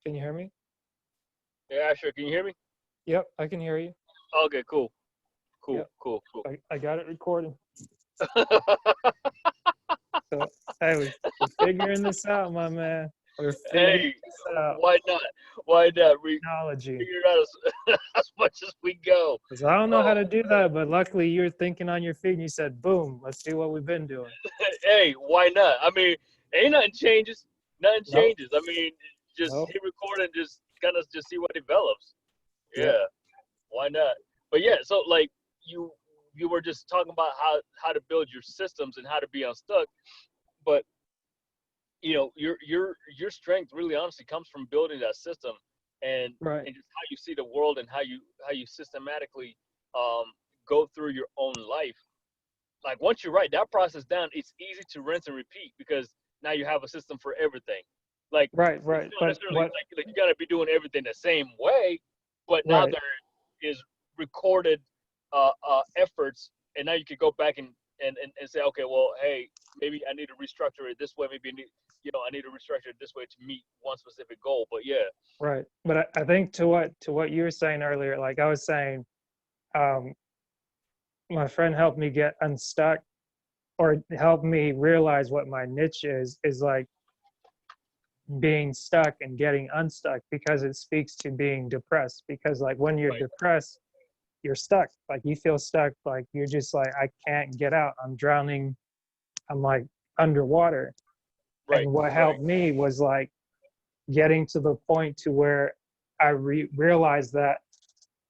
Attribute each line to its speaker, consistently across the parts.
Speaker 1: Can you hear me?
Speaker 2: Yeah, sure. Can you hear me?
Speaker 1: Yep, I can hear you.
Speaker 2: Okay, cool, cool,
Speaker 1: Yep,
Speaker 2: cool, cool.
Speaker 1: I got it recording. So, hey, we're figuring this out, my man. We're figuring
Speaker 2: Hey,
Speaker 1: this out.
Speaker 2: why not? Why not? We
Speaker 1: Technology.
Speaker 2: figure it out as much as we go.
Speaker 1: Because I don't know how
Speaker 2: Oh,
Speaker 1: to do that, but luckily you're thinking on your feet and you said, boom, let's do what we've been doing.
Speaker 2: hey, why not? I mean, ain't nothing changes. Nothing
Speaker 1: Nope,
Speaker 2: changes. I mean, just
Speaker 1: nope.
Speaker 2: hit record and just kind of just see what develops.
Speaker 1: Yep,
Speaker 2: Yeah, why not? But yeah, so like you you were just talking about how to build your systems and how to be unstuck, but your strength really honestly comes from building that system and
Speaker 1: right,
Speaker 2: and just how you see the world and how you systematically um go through your own life. Like once you write that process down, it's easy to rinse and repeat because now you have a system for everything. Like
Speaker 1: right,
Speaker 2: it's
Speaker 1: right.
Speaker 2: not
Speaker 1: But
Speaker 2: necessarily
Speaker 1: what,
Speaker 2: like you got to be doing everything the same way, but now
Speaker 1: right.
Speaker 2: there is recorded efforts, and now you could go back and say, okay, well, hey, maybe I need to restructure it this way. Maybe I need to restructure it this way to meet one specific goal. But yeah,
Speaker 1: Right. But I think to what you were saying earlier, like I was saying, um, my friend helped me get unstuck or helped me realize what my niche is like being stuck and getting unstuck because it speaks to being depressed. Because like when you're
Speaker 2: right,
Speaker 1: depressed, you're stuck. Like you feel stuck, like you're just like, I can't get out. I'm drowning. I'm like underwater.
Speaker 2: right,
Speaker 1: And what
Speaker 2: right,
Speaker 1: helped me was like getting to the point to where I realized that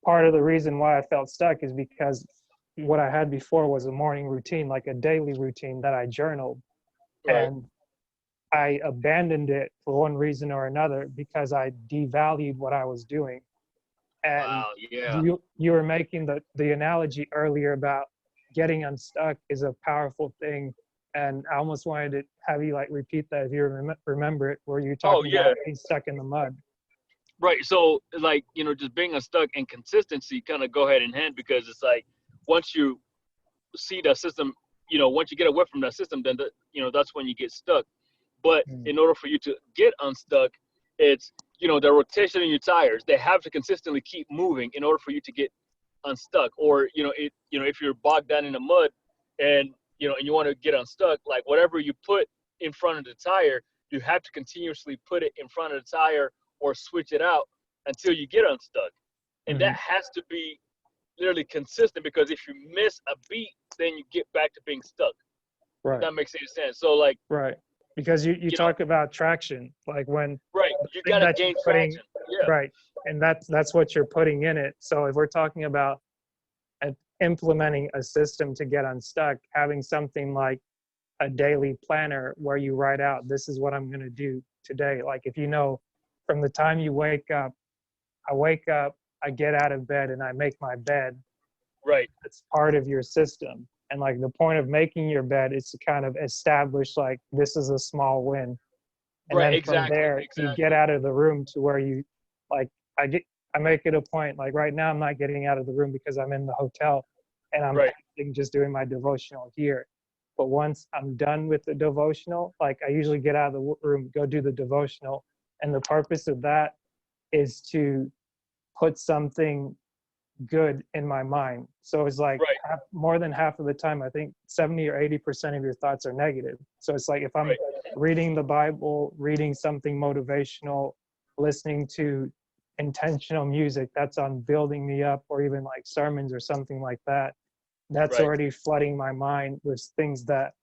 Speaker 1: part of the reason why I felt stuck is because what I had before was a morning routine, like a daily routine that I journaled.
Speaker 2: right.
Speaker 1: And I abandoned it for one reason or another because I devalued what I was doing. And
Speaker 2: Wow, yeah.
Speaker 1: you were making the analogy earlier about getting unstuck is a powerful thing. And I almost wanted to have you like repeat that if you remember it, where you're
Speaker 2: Oh
Speaker 1: talking
Speaker 2: yeah,
Speaker 1: about being stuck in the mud.
Speaker 2: right. So like just being unstuck and consistency kind of go hand in hand because it's like once you see that system, once you get away from that system, then that's when you get stuck. But
Speaker 1: Mm.
Speaker 2: in order for you to get unstuck, it's the rotation in your tires. They have to consistently keep moving in order for you to get unstuck. Or if you're bogged down in the mud and and you want to get unstuck, like whatever you put in front of the tire, you have to continuously put it in front of the tire or switch it out until you get unstuck. And that
Speaker 1: Hmm.
Speaker 2: has to be literally consistent because if you miss a beat, then you get back to being stuck. If
Speaker 1: Right.
Speaker 2: that makes any sense. So like,
Speaker 1: Right. Because you
Speaker 2: you know,
Speaker 1: talk about traction, like when
Speaker 2: right,
Speaker 1: the
Speaker 2: you
Speaker 1: thing
Speaker 2: gotta
Speaker 1: that you're
Speaker 2: gain
Speaker 1: putting,
Speaker 2: traction. Yeah,
Speaker 1: right, and that's what you're putting in it. So if we're talking about implementing a system to get unstuck, having something like a daily planner where you write out, this is what I'm going to do today. Like if you know from the time you wake up, I wake up, I get out of bed and I make my bed.
Speaker 2: right,
Speaker 1: It's part of your system. And like the point of making your bed is to kind of establish like this is a small win. And
Speaker 2: right,
Speaker 1: then from
Speaker 2: exactly,
Speaker 1: there you get
Speaker 2: exactly.
Speaker 1: out of the room to where you like I get I make it a point, like right now I'm not getting out of the room because I'm in the hotel and I'm
Speaker 2: Right,
Speaker 1: packing, just doing my devotional here. But once I'm done with the devotional, like I usually get out of the room, go do the devotional, and the purpose of that is to put something good in my mind. So it's like
Speaker 2: right,
Speaker 1: more than half of the time, I think 70 or 80% of your thoughts are negative. So it's like if I'm
Speaker 2: right,
Speaker 1: reading the Bible, reading something motivational, listening to intentional music that's on building me up, or even like sermons or something like that, that's
Speaker 2: right,
Speaker 1: already flooding my mind with things that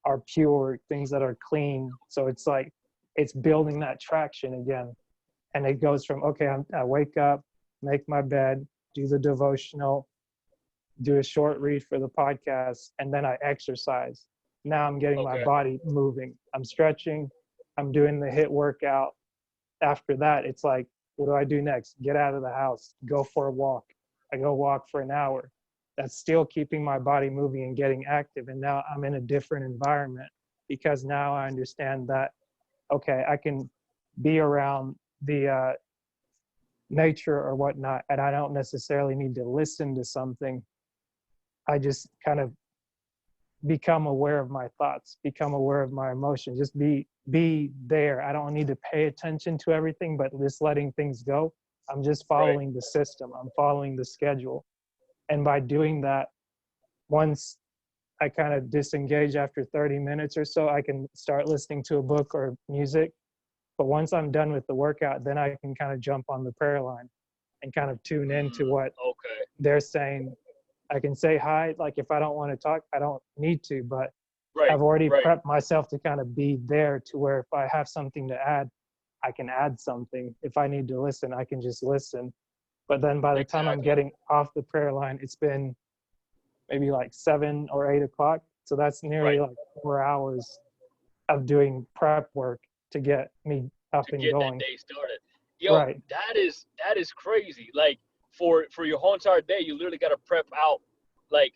Speaker 1: are pure, things that are clean. So it's like it's building that traction again. And it goes from, okay, I wake up, make my bed, do the devotional, do a short read for the podcast, and then I exercise. Now I'm getting my
Speaker 2: okay,
Speaker 1: body moving. I'm stretching, I'm doing the HIIT workout. After that, it's like, what do I do next? Get out of the house, go for a walk. I go walk for an hour. That's still keeping my body moving and getting active. And now I'm in a different environment because now I understand that, okay, I can be around the nature or whatnot, and I don't necessarily need to listen to something. I just kind of become aware of my thoughts, become aware of my emotions, just be there. I don't need to pay attention to everything, but just letting things go. I'm just following the system. I'm following the schedule. And by doing that, once I kind of disengage after 30 minutes or so, I can start listening to a book or music. But once I'm done with the workout, then I can kind of jump on the prayer line and kind of tune into what they're saying. I can say hi. Like if I don't want to talk, I don't need to, but I've already prepped myself to kind of be there to where if I have something to add, I can add something. If I need to listen, I can just listen. But then by the time I'm getting off the prayer line, it's been maybe like 7 or 8 o'clock. So that's nearly like 4 hours of doing prep work to get me up and going.
Speaker 2: That day started. Yo, that is crazy. Like for your whole entire day, you literally got to prep out like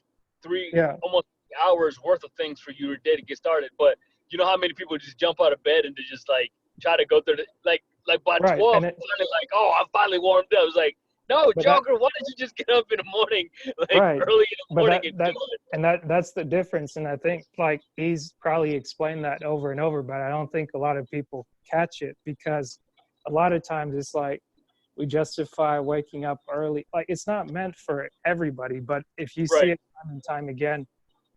Speaker 2: almost hours worth of things for your day to get started. But you know how many people just jump out of bed and they just like try to go through the like by 12, finally like, oh, I'm finally warmed up. It's like, no, Joker, why did you just get up in the morning, like early in the morning and do it?
Speaker 1: And that's the difference. And I think like he's probably explained that over and over, but I don't think a lot of people catch it, because a lot of times it's like we justify waking up early. Like it's not meant for everybody, but if you see it time and time again,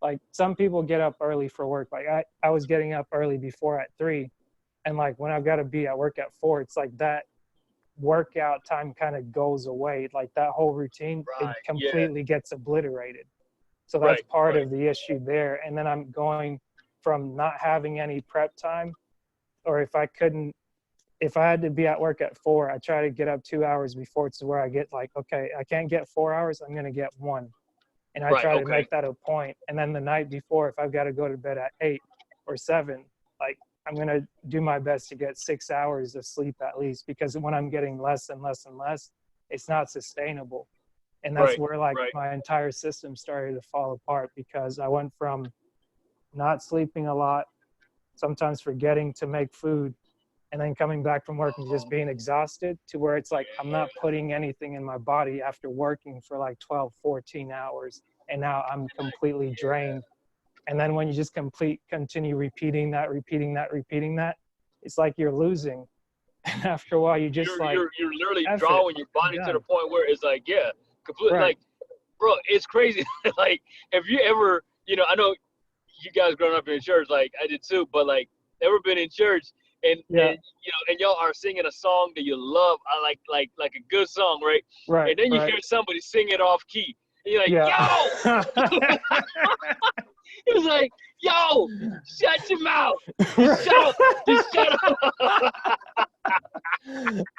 Speaker 1: like some people get up early for work. Like I was getting up early before at 3, and like when I've got to be at work at 4, it's like that workout time kind of goes away. Like that whole routine, it completely gets obliterated. So that's part of the issue there. And then I'm going from not having any prep time, or if I had to be at work at 4, I try to get up 2 hours before, to where I get like, okay, I can't get 4 hours, I'm going to get 1. And I try to make that a point. And then the night before, if I've got to go to bed at 8 or 7, like I'm going to do my best to get 6 hours of sleep at least, because when I'm getting less and less and less, it's not sustainable. And that's where like my entire system started to fall apart, because I went from not sleeping a lot, sometimes forgetting to make food, and then coming back from work and just being exhausted, to where it's like I'm not putting anything in my body after working for like 12, 14 hours. And now I'm completely drained. And then when you just continue repeating that, it's like you're losing. And after a while, you just
Speaker 2: you're literally drawing your body to the point where it's like, completely like, bro, it's crazy. Like, have you ever, I know you guys growing up in church, like I did too, but like, ever been in church and and y'all are singing a song that you love, like a good song, right? And then you hear somebody sing it off key, and you're like, yo. It's like, yo, shut your mouth. Just shut up.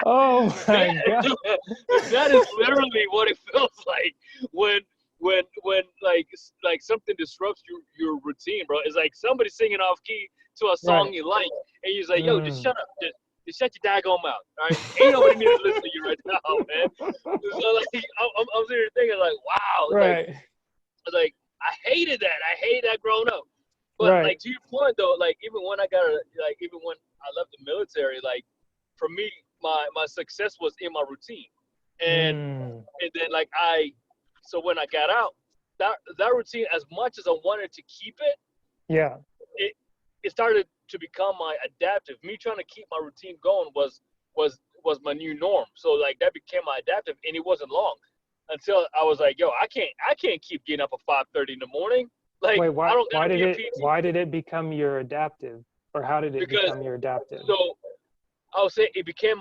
Speaker 1: Oh my God.
Speaker 2: That is literally what it feels like when like something disrupts your routine, bro. It's like somebody singing off key to a song you like, and you're like, yo, just shut up. Just shut your daggone mouth, all right? Ain't nobody need to listen to you right now, man. So like, I'm sitting here thinking like, wow. Like I hated that. I hated that growing up. But like to your point though, like even when I left the military, like for me, my success was in my routine. And then like so when I got out, that routine, as much as I wanted to keep it, it started to become my adaptive. Me trying to keep my routine going was my new norm. So like that became my adaptive, and it wasn't long until I was like, yo, I can't keep getting up at 5:30 in the morning. Like, wait,
Speaker 1: why did it become your adaptive, or how did it become your adaptive?
Speaker 2: So I would say it became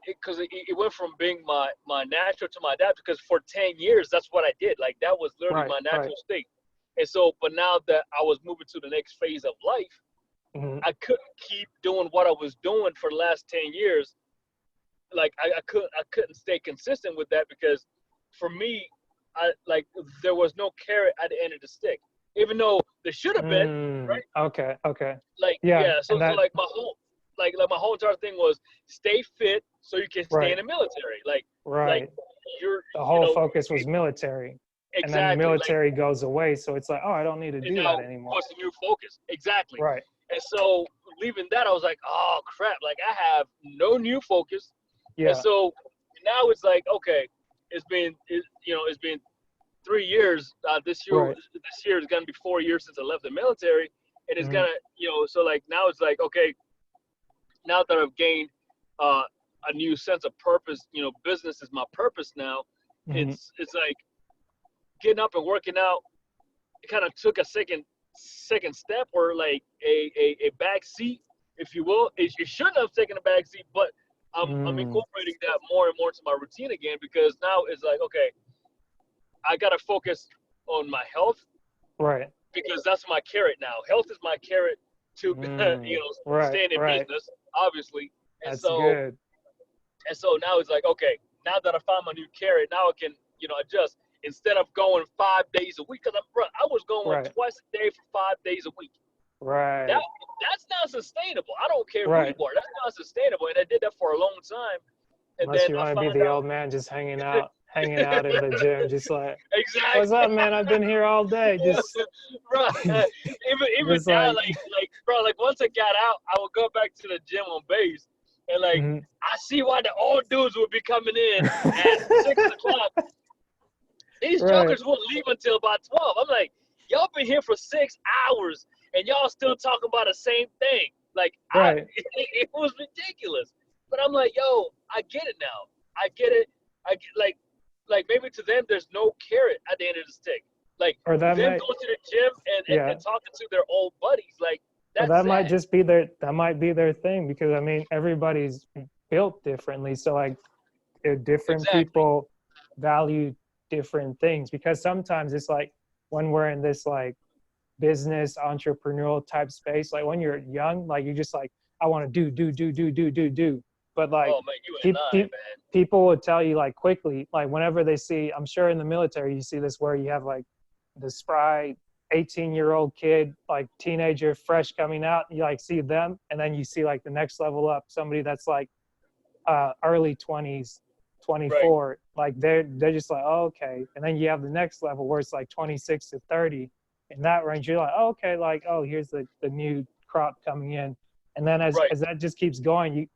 Speaker 2: because it went from being my natural to my adaptive, because for 10 years that's what I did. Like that was literally my natural state. And so, but now that I was moving to the next phase of life, I couldn't keep doing what I was doing for the last 10 years. Like I couldn't stay consistent with that, because for me, there was no carrot at the end of the stick, even though there should have been, right?
Speaker 1: Okay.
Speaker 2: Like so like my whole entire thing was stay fit so you can stay in the military. Like
Speaker 1: the whole focus was military.
Speaker 2: Exactly.
Speaker 1: And then the military goes away, so it's like, oh, I don't need to do that anymore.
Speaker 2: What's the new focus? Exactly.
Speaker 1: Right.
Speaker 2: And so leaving that, I was like, oh crap! Like I have no new focus.
Speaker 1: Yeah.
Speaker 2: And so now it's like, okay, it's been 3 years.
Speaker 1: Right.
Speaker 2: This year is gonna be 4 years since I left the military, and it's
Speaker 1: Mhm.
Speaker 2: gonna, so like now it's like, okay, now that I've gained uh, a new sense of purpose, business is my purpose now.
Speaker 1: Mhm.
Speaker 2: It's like getting up and working out. It kind of took a second step, or like a back seat, if you will. It shouldn't have taken a back seat, but I'm
Speaker 1: Mm.
Speaker 2: incorporating that more and more into my routine again, because now it's like, okay, I gotta focus on my health,
Speaker 1: Right.
Speaker 2: because that's my carrot now. Health is my carrot to
Speaker 1: Mm. Right.
Speaker 2: staying in
Speaker 1: Right.
Speaker 2: business, obviously. And
Speaker 1: That's
Speaker 2: so
Speaker 1: good.
Speaker 2: and so now it's like, okay, now that I found my new carrot, now I can, adjust, instead of going 5 days a week. Because I was going
Speaker 1: Right.
Speaker 2: twice a day for 5 days a week. That
Speaker 1: Right.
Speaker 2: that's not sustainable. I don't care who you
Speaker 1: Right.
Speaker 2: are. That's not sustainable. And I did that for a long time. And
Speaker 1: Unless
Speaker 2: then
Speaker 1: you
Speaker 2: I
Speaker 1: want to be
Speaker 2: found
Speaker 1: the
Speaker 2: out
Speaker 1: old man just hanging out in the gym, just like, what's
Speaker 2: exactly.
Speaker 1: up, man? I've been here all day. Just,
Speaker 2: Bro, even
Speaker 1: just
Speaker 2: now,
Speaker 1: like,
Speaker 2: like bro, like once I got out, I would go back to the gym on base, and like
Speaker 1: mhm.
Speaker 2: I see why the old dudes would be coming in at 6 o'clock. These
Speaker 1: Right.
Speaker 2: jokers won't leave until about 12. I'm like, y'all been here for 6 hours, and y'all still talking about the same thing. Like
Speaker 1: Right.
Speaker 2: it was ridiculous. But I'm like, yo, I get it now. I get it. Like maybe to them, there's no carrot at the end of the stick. Like
Speaker 1: Or that
Speaker 2: them
Speaker 1: might,
Speaker 2: going to the gym
Speaker 1: yeah.
Speaker 2: and talking to their old buddies. Like
Speaker 1: Or
Speaker 2: that's
Speaker 1: that might
Speaker 2: sad.
Speaker 1: just be that might be their thing because I mean everybody's built differently. So like different
Speaker 2: Exactly.
Speaker 1: people value different things because sometimes it's like when we're in this like business entrepreneurial type space, like when you're young, like you're just like, I want to do. But like
Speaker 2: Oh man, you ain't
Speaker 1: pe-
Speaker 2: lying,
Speaker 1: pe-
Speaker 2: man.
Speaker 1: people will tell you like quickly, like whenever they see, I'm sure in the military, you see this where you have like the spry 18-year-old kid, like teenager, fresh coming out, you like see them. And then you see like the next level up, somebody that's like early 20s,
Speaker 2: Right.
Speaker 1: 24, like they're just like, oh, okay. And then you have the next level where it's like 26 to 30. In that range, you're like, oh, okay, like, oh, here's the new crop coming in. And then
Speaker 2: Right.
Speaker 1: as that just keeps going,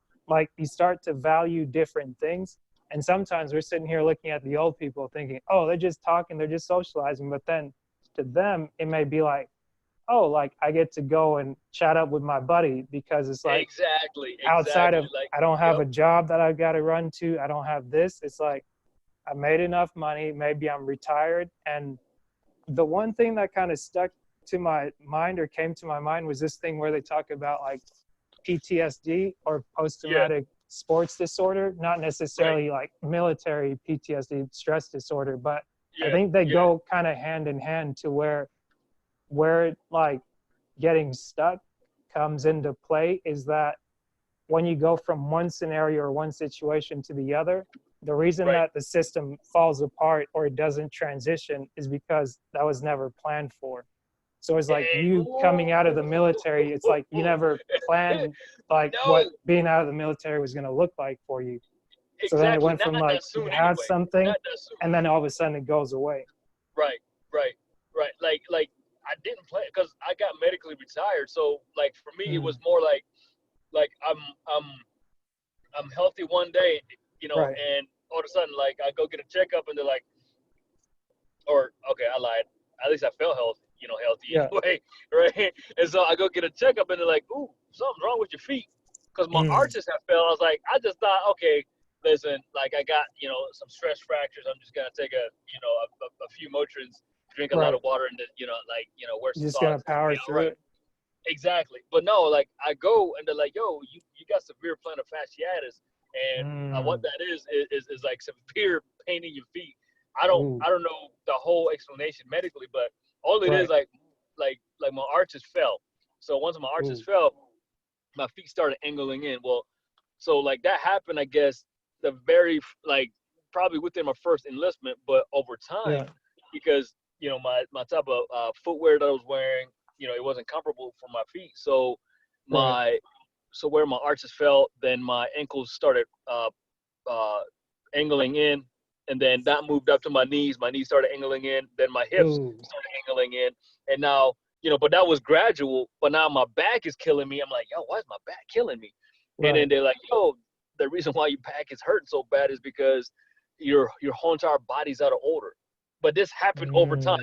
Speaker 1: you start to value different things. And sometimes we're sitting here looking at the old people thinking, oh, they're just talking, they're just socializing. But then to them, it may be like, oh, like I get to go and chat up with my buddy because it's like
Speaker 2: Exactly.
Speaker 1: outside
Speaker 2: Exactly.
Speaker 1: of,
Speaker 2: Like,
Speaker 1: I don't have
Speaker 2: yep.
Speaker 1: a job that I've got to run to. I don't have this. It's like I made enough money. Maybe I'm retired. And the one thing that kind of stuck to my mind or came to my mind was this thing where they talk about like PTSD or post
Speaker 2: Yeah.
Speaker 1: traumatic sports disorder, not
Speaker 2: Right.
Speaker 1: necessarily like military PTSD, stress disorder, but I
Speaker 2: Yeah.
Speaker 1: think they
Speaker 2: Yeah.
Speaker 1: go kind of hand in hand to where like getting stuck comes into play is that when you go from one scenario or one situation to the other, the reason
Speaker 2: Right.
Speaker 1: that the system falls apart or it doesn't transition is because that was never planned for. So it's like
Speaker 2: Hey,
Speaker 1: you coming out of the military, it's like you
Speaker 2: ooh.
Speaker 1: never planned like what
Speaker 2: No,
Speaker 1: being out of the military was going to look like for you. So then it
Speaker 2: exactly.
Speaker 1: went
Speaker 2: Not
Speaker 1: from
Speaker 2: that
Speaker 1: like you
Speaker 2: soon
Speaker 1: had
Speaker 2: anyway.
Speaker 1: something
Speaker 2: Not that soon.
Speaker 1: and then all of a sudden it goes away.
Speaker 2: Right, right, right. Like I didn't plan because I got medically retired. So like for me, it was
Speaker 1: Mm,
Speaker 2: more like I'm healthy one day,
Speaker 1: right.
Speaker 2: and all of a sudden like I go get a checkup and they're like, or okay, I lied. At least I felt healthy
Speaker 1: Yeah.
Speaker 2: anyway, right? And so I go get a checkup and they're like, ooh, something's wrong with your feet, because my
Speaker 1: Mm,
Speaker 2: arches have fell. I was like, I just thought, okay, listen, like I got some stress fractures. I'm just gonna take a few Motrins, drink a lot
Speaker 1: right.
Speaker 2: of water, and then like wear some
Speaker 1: You're just going to
Speaker 2: socks, and I'll
Speaker 1: power
Speaker 2: be all
Speaker 1: through
Speaker 2: right.
Speaker 1: it.
Speaker 2: Exactly. But no, like I go and they're like, yo, you got severe plantar fasciitis, and what
Speaker 1: Mm,
Speaker 2: that is like severe pain in your feet.
Speaker 1: ooh,
Speaker 2: I don't know the whole explanation medically, but all it is
Speaker 1: right.
Speaker 2: like my arches fell. So once my arches
Speaker 1: Ooh,
Speaker 2: fell, my feet started angling in. Well, so like that happened, I guess, the very like probably within my first enlistment, but over time,
Speaker 1: yeah.
Speaker 2: because my type of footwear that I was wearing, it wasn't comfortable for my feet. So
Speaker 1: Right.
Speaker 2: my so where my arches fell, then my ankles started uh, angling in, and then that moved up to my knees. My knees started angling in, then my hips
Speaker 1: Ooh,
Speaker 2: started angling in, and now but that was gradual. But now my back is killing me. I'm like, yo, why is my back killing me? And then
Speaker 1: right.
Speaker 2: they're like, yo, the reason why your back is hurting so bad is because your whole entire body's out of order. but this happened over time.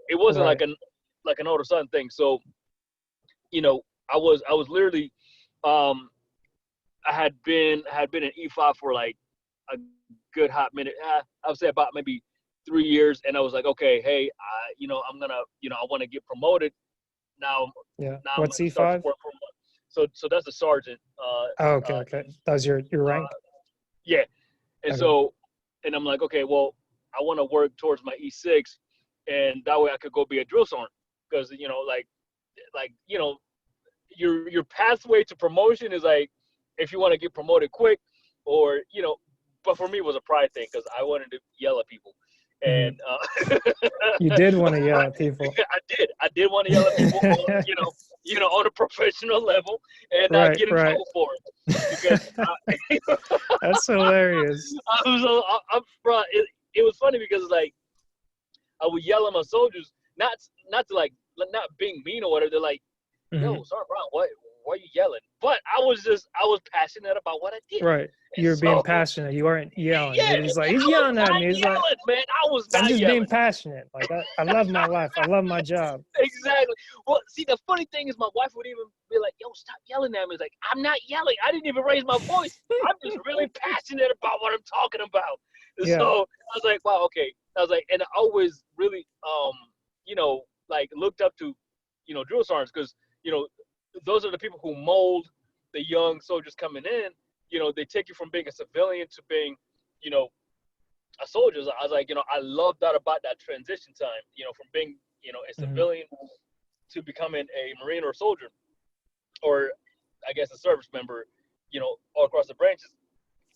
Speaker 2: It wasn't
Speaker 1: Right.
Speaker 2: like an all of a sudden thing. So, I was literally, um, I had been in E5 for like a good hot minute. I would say about maybe 3 years, and I was like, okay, hey, I'm gonna, I want to get promoted now.
Speaker 1: Yeah.
Speaker 2: Now I'm
Speaker 1: What's
Speaker 2: gonna start to
Speaker 1: C5?
Speaker 2: work for one. So that's a sergeant.
Speaker 1: Oh, okay,
Speaker 2: Uh,
Speaker 1: okay. That was your rank?
Speaker 2: yeah, and
Speaker 1: Okay.
Speaker 2: so, and I'm like, okay, well, I want to work towards my E6, and that way I could go be a drill sergeant, because your pathway to promotion is like, if you want to get promoted quick, or but for me it was a pride thing because I wanted to yell at people, and
Speaker 1: Mhm. You did want to yell at people.
Speaker 2: I did want to yell at people on, on a professional level, and not
Speaker 1: Right,
Speaker 2: get in
Speaker 1: right.
Speaker 2: trouble for it, because
Speaker 1: That's hilarious.
Speaker 2: bro, it was funny because like I would yell at my soldiers, not to like, not being mean or whatever. They're like, yo,
Speaker 1: Hmm.
Speaker 2: Sergeant Brown, why are you yelling? But I was passionate about what I did.
Speaker 1: Right.
Speaker 2: And
Speaker 1: You're being
Speaker 2: so,
Speaker 1: passionate. You weren't yelling.
Speaker 2: yeah,
Speaker 1: He's like,
Speaker 2: I
Speaker 1: he's
Speaker 2: was
Speaker 1: yelling at
Speaker 2: not
Speaker 1: me. He's like,
Speaker 2: yelling, man. I was
Speaker 1: I'm
Speaker 2: not
Speaker 1: just being
Speaker 2: yelling.
Speaker 1: passionate. Like I love my life. I love my job.
Speaker 2: Exactly. Well, see, the funny thing is my wife would even be like, yo, stop yelling at me. It's like, I'm not yelling. I didn't even raise my voice. I'm just really passionate about what I'm talking about. And
Speaker 1: Yeah.
Speaker 2: so I was like, wow, okay. I was like, and I always really, like looked up to, drill sergeants, because, those are the people who mold the young soldiers coming in. They take you from being a civilian to being, you know, a soldier. I was like, I love that about that transition time, from being, a
Speaker 1: Hmm.
Speaker 2: civilian to becoming a Marine or a soldier, or I guess a service member, all across the branches.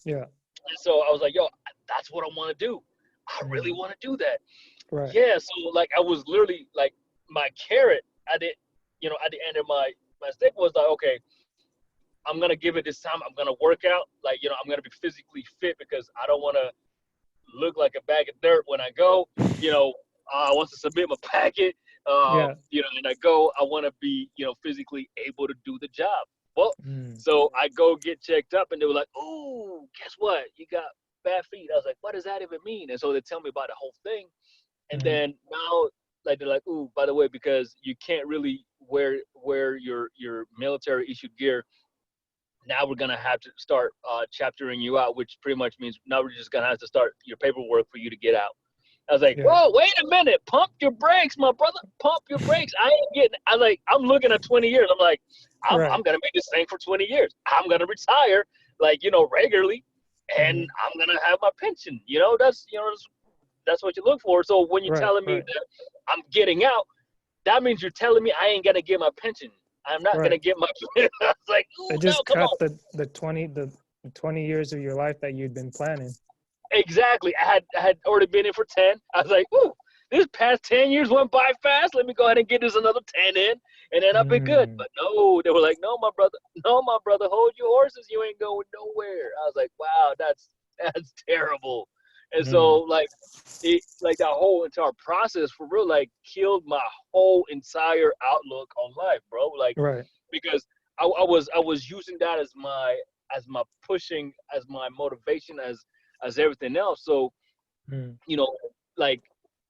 Speaker 1: Yeah.
Speaker 2: And so I was like, yo, that's what I want to do. I really
Speaker 1: Hmm.
Speaker 2: want to do that.
Speaker 1: Right.
Speaker 2: Yeah. So like I was literally like, my carrot at it, at the end of my stick was like, okay, I'm gonna give it this time. I'm gonna work out. Like, I'm gonna be physically fit because I don't want to look like a bag of dirt when I go. I want to submit my packet.
Speaker 1: Yeah.
Speaker 2: And I go. I want to be, physically able to do the job. Well,
Speaker 1: Mm.
Speaker 2: so I go get checked up, and they were like, "Oh, guess what? You got bad feet." I was like, "What does that even mean?" And so they tell me about the whole thing, and
Speaker 1: Hmm.
Speaker 2: then now, like, they're like, "Ooh, by the way, because you can't really wear your military issued gear, now we're gonna have to start chaptering you out, which pretty much means now we're just gonna have to start your paperwork for you to get out." I was like,
Speaker 1: Yeah.
Speaker 2: "Whoa, wait a minute! Pump your brakes, my brother! Pump your brakes! I ain't getting." I like, I'm looking at 20 years. I'm like, I'm
Speaker 1: Right.
Speaker 2: gonna be this thing for 20 years. I'm gonna retire, like, regularly, and
Speaker 1: Hmm.
Speaker 2: I'm gonna have my pension. That's what you look for. So when you're
Speaker 1: Right.
Speaker 2: telling me
Speaker 1: Right.
Speaker 2: that I'm getting out, that means you're telling me I ain't gonna get my pension. I'm not gonna
Speaker 1: Right.
Speaker 2: get my. I was like,
Speaker 1: They
Speaker 2: ooh, no,
Speaker 1: just
Speaker 2: come
Speaker 1: cut
Speaker 2: on.
Speaker 1: the 20 years of your life that you'd been planning.
Speaker 2: Exactly. I had already been in for 10. I was like, ooh, this past 10 years went by fast. Let me go ahead and get this another 10 in, and then I'll be good.
Speaker 1: Mm.
Speaker 2: But no, they were like, no, my brother, no, my brother, hold your horses. You ain't going nowhere. I was like, wow, that's terrible. And so
Speaker 1: Mm.
Speaker 2: like like that whole entire process for real, like, killed my whole entire outlook on life, bro. Like,
Speaker 1: Right.
Speaker 2: because I was using that as my pushing, as my motivation, as everything else. So,
Speaker 1: Mm.
Speaker 2: you know, like,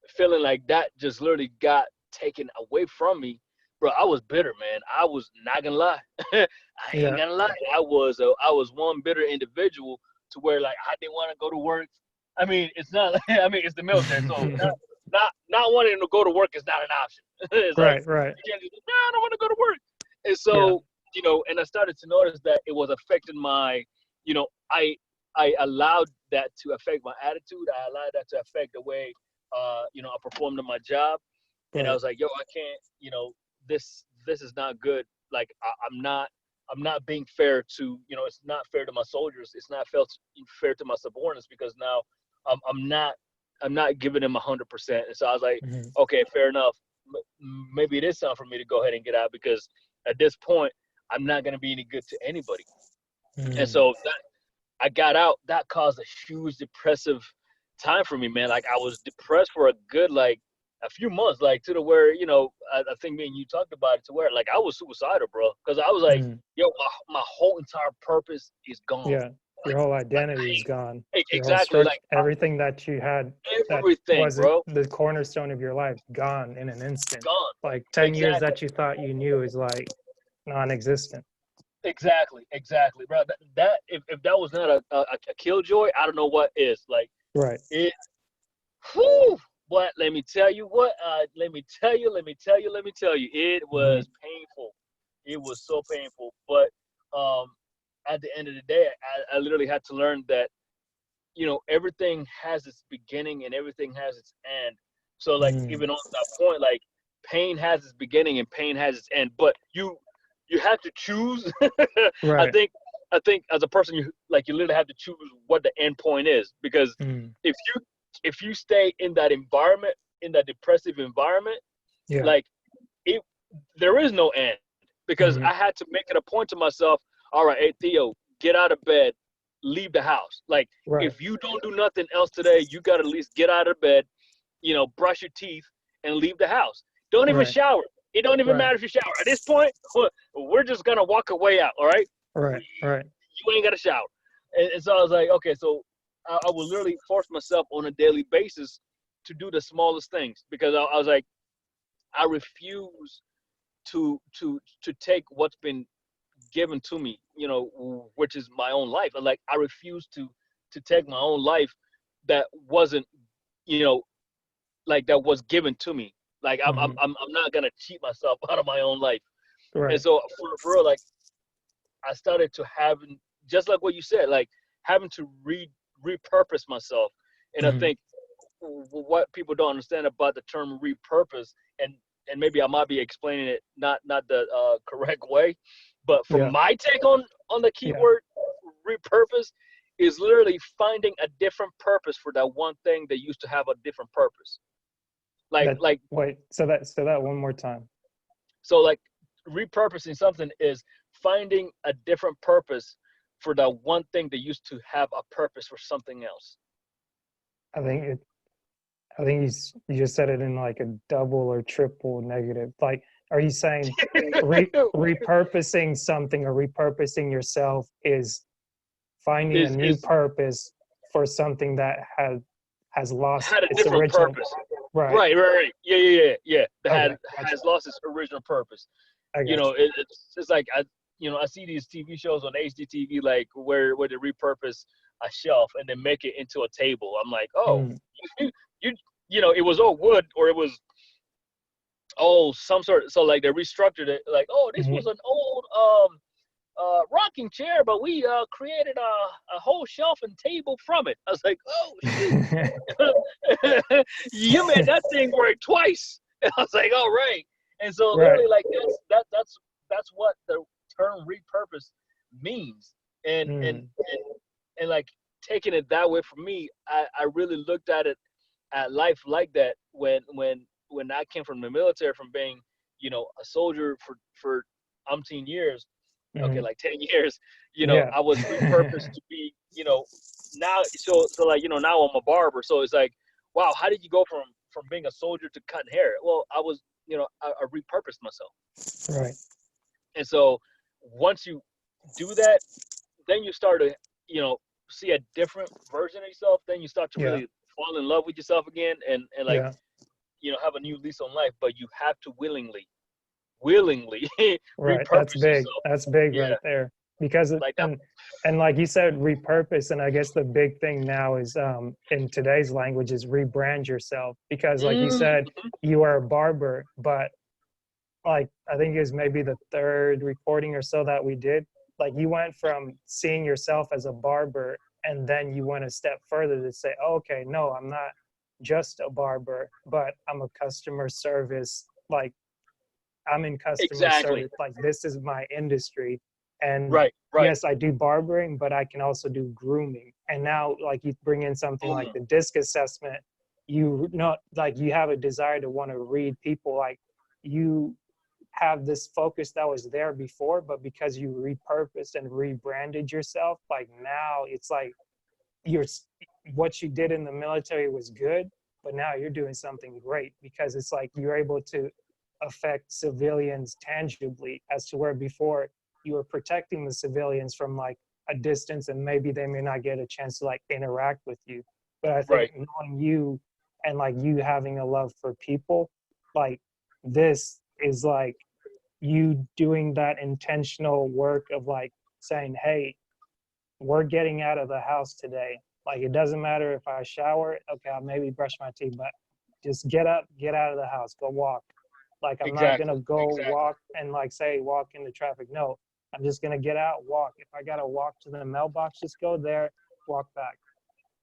Speaker 2: feeling like that just literally got taken away from me, bro. I was bitter, man. I was not gonna lie. I ain't
Speaker 1: Yeah.
Speaker 2: gonna lie. I was one bitter individual, to where like I didn't want to go to work. I mean, it's not. I mean, it's the military, so not wanting to go to work is not an option. It's like
Speaker 1: Right. Right.
Speaker 2: you can't just, no, I don't want to go to work. And
Speaker 1: Yeah.
Speaker 2: so, and I started to notice that it was affecting my, I allowed that to affect my attitude. I allowed that to affect the way, I performed in my job. And I
Speaker 1: Right.
Speaker 2: was like, yo, I can't, this is not good. Like, I'm not being fair to, it's not fair to my soldiers. It's not fair to my subordinates, because now I'm not giving them 100%. And so I was like,
Speaker 1: Hmm.
Speaker 2: okay, fair enough. Maybe it is time for me to go ahead and get out, because at this point, I'm not going to be any good to anybody. And
Speaker 1: Mm.
Speaker 2: so I got out. That caused a huge depressive time for me, man. Like, I was depressed for a good, like, a few months, like, to the where, I think me and you talked about it, to where like I was suicidal, bro, because I was like,
Speaker 1: Mm.
Speaker 2: yo, my whole entire purpose is gone.
Speaker 1: Yeah. your whole identity is gone. Your whole
Speaker 2: Exactly,
Speaker 1: structure,
Speaker 2: like
Speaker 1: everything that you had that
Speaker 2: everything,
Speaker 1: was
Speaker 2: bro,
Speaker 1: the cornerstone of your life, gone in an instant.
Speaker 2: gone.
Speaker 1: Like 10 years
Speaker 2: Exactly.
Speaker 1: that you thought you knew is like non-existent.
Speaker 2: Exactly, bro. That if that was not a killjoy, I don't know what is. Like
Speaker 1: Right.
Speaker 2: it. Whew, but let me tell you what. Let me tell you. It
Speaker 1: Hmm.
Speaker 2: was painful. It was so painful. But um, at the end of the day, I literally had to learn that everything has its beginning and everything has its end. So like
Speaker 1: Mm.
Speaker 2: even on that point, like pain has its beginning and pain has its end. But you have to choose. I
Speaker 1: Right.
Speaker 2: think I think as a person, you literally have to choose what the end point is, because
Speaker 1: Mm.
Speaker 2: if you stay in that environment, in that depressive environment,
Speaker 1: Yeah.
Speaker 2: like it there is no end, because
Speaker 1: Hmm.
Speaker 2: I had to make it a point to myself. All right, hey Theo, get out of bed, leave the house. Like
Speaker 1: Right.
Speaker 2: if you don't do nothing else today, you got to at least get out of bed, brush your teeth and leave the house. Don't even
Speaker 1: Right.
Speaker 2: shower. It don't even
Speaker 1: Right.
Speaker 2: matter if you shower. At this point, we're just gonna walk away out. All right,
Speaker 1: Right. Right.
Speaker 2: you ain't got to shower. And so I was like, okay, so I would literally force myself on a daily basis to do the smallest things, because I was like, I refuse to take what's been given to me, which is my own life. Like I refuse to take my own life that wasn't, you know, like that was given to me. Like
Speaker 1: Hmm.
Speaker 2: I'm not gonna cheat myself out of my own life. And
Speaker 1: Right.
Speaker 2: so for real, like I started to have, just like what you said, like having to repurpose myself. And I
Speaker 1: Hmm.
Speaker 2: think what people don't understand about the term repurpose, and maybe I might be explaining it not the correct way, but from
Speaker 1: Yeah.
Speaker 2: my take on the
Speaker 1: Yeah.
Speaker 2: keyword repurpose, is literally finding a different purpose for that one thing that used to have a different purpose. Like
Speaker 1: That
Speaker 2: like
Speaker 1: wait. So that one more time.
Speaker 2: so like repurposing something is finding a different purpose for that one thing that used to have a purpose for something else.
Speaker 1: I think it. I think you just said it in like a double or triple negative. Like, are you saying repurposing something or repurposing yourself is finding a new
Speaker 2: Is
Speaker 1: purpose for something that has lost
Speaker 2: had a
Speaker 1: its
Speaker 2: different
Speaker 1: original.
Speaker 2: purpose.
Speaker 1: Right.
Speaker 2: Right. Yeah. That
Speaker 1: Okay. Gotcha.
Speaker 2: has lost its original purpose.
Speaker 1: I got you.
Speaker 2: It's like I see these TV shows on HDTV, like where they repurpose a shelf and then make it into a table. I'm like, oh,
Speaker 1: Mm,
Speaker 2: you you, it was all wood, or it was some sort. So like they restructured it. Like, oh, this was
Speaker 1: mhm.
Speaker 2: an old rocking chair, but we created a whole shelf and table from it. I was like, oh shoot, you made that thing work twice. And I was like, all right. And so
Speaker 1: Right.
Speaker 2: literally, like that's what the term repurpose means. And and
Speaker 1: Mm,
Speaker 2: and, and like taking it that way, for me, I really looked at life like that when I came from the military, from being a soldier for umpteen years. Okay,
Speaker 1: mhm.
Speaker 2: like 10 years.
Speaker 1: Yeah.
Speaker 2: I was repurposed to be, now, so like, now I'm a barber. So it's like, wow, how did you go from being a soldier to cutting hair? Well, I was, I repurposed myself.
Speaker 1: Right.
Speaker 2: And so once you do that, then you start to, you know, see a different version of yourself. Then you start to
Speaker 1: Yeah.
Speaker 2: really fall in love with yourself again, and like,
Speaker 1: Yeah.
Speaker 2: have a new lease on life. But you have to willingly
Speaker 1: Right. That's
Speaker 2: repurpose
Speaker 1: big.
Speaker 2: yourself.
Speaker 1: That's big
Speaker 2: Yeah,
Speaker 1: right there. Because
Speaker 2: like that.
Speaker 1: and like you said, repurpose. And I guess the big thing now is in today's language is rebrand yourself. Because like you
Speaker 2: Mm,
Speaker 1: said, you are a barber, but like I think it was maybe the third recording or so that we did. Like you went from seeing yourself as a barber and then you went a step further to say, oh, okay, no, I'm not just a barber, but I'm a customer service, like I'm in customer
Speaker 2: exactly.
Speaker 1: service, like this is my industry. And
Speaker 2: Right.
Speaker 1: yes, I do barbering, but I can also do grooming. And now like you bring in something like
Speaker 2: Boom.
Speaker 1: the disc assessment, you know, like you have a desire to want to read people, like you have this focus that was there before, but because you repurposed and rebranded yourself, like now it's like you're what you did in the military was good, but now you're doing something great because it's like you're able to affect civilians tangibly as to where before you were protecting the civilians from like a distance and maybe they may not get a chance to like interact with you. But I
Speaker 2: Right.
Speaker 1: think knowing you and like you having a love for people, like this is like you doing that intentional work of like saying, hey, we're getting out of the house today. Like it doesn't matter if I shower, okay, I'll maybe brush my teeth, but just get up, get out of the house, go walk. Like I'm not
Speaker 2: Exactly.
Speaker 1: gonna go
Speaker 2: Exactly.
Speaker 1: walk and like say walk into traffic. No, I'm just gonna get out, walk. If I gotta walk to the mailbox, just go there, walk back.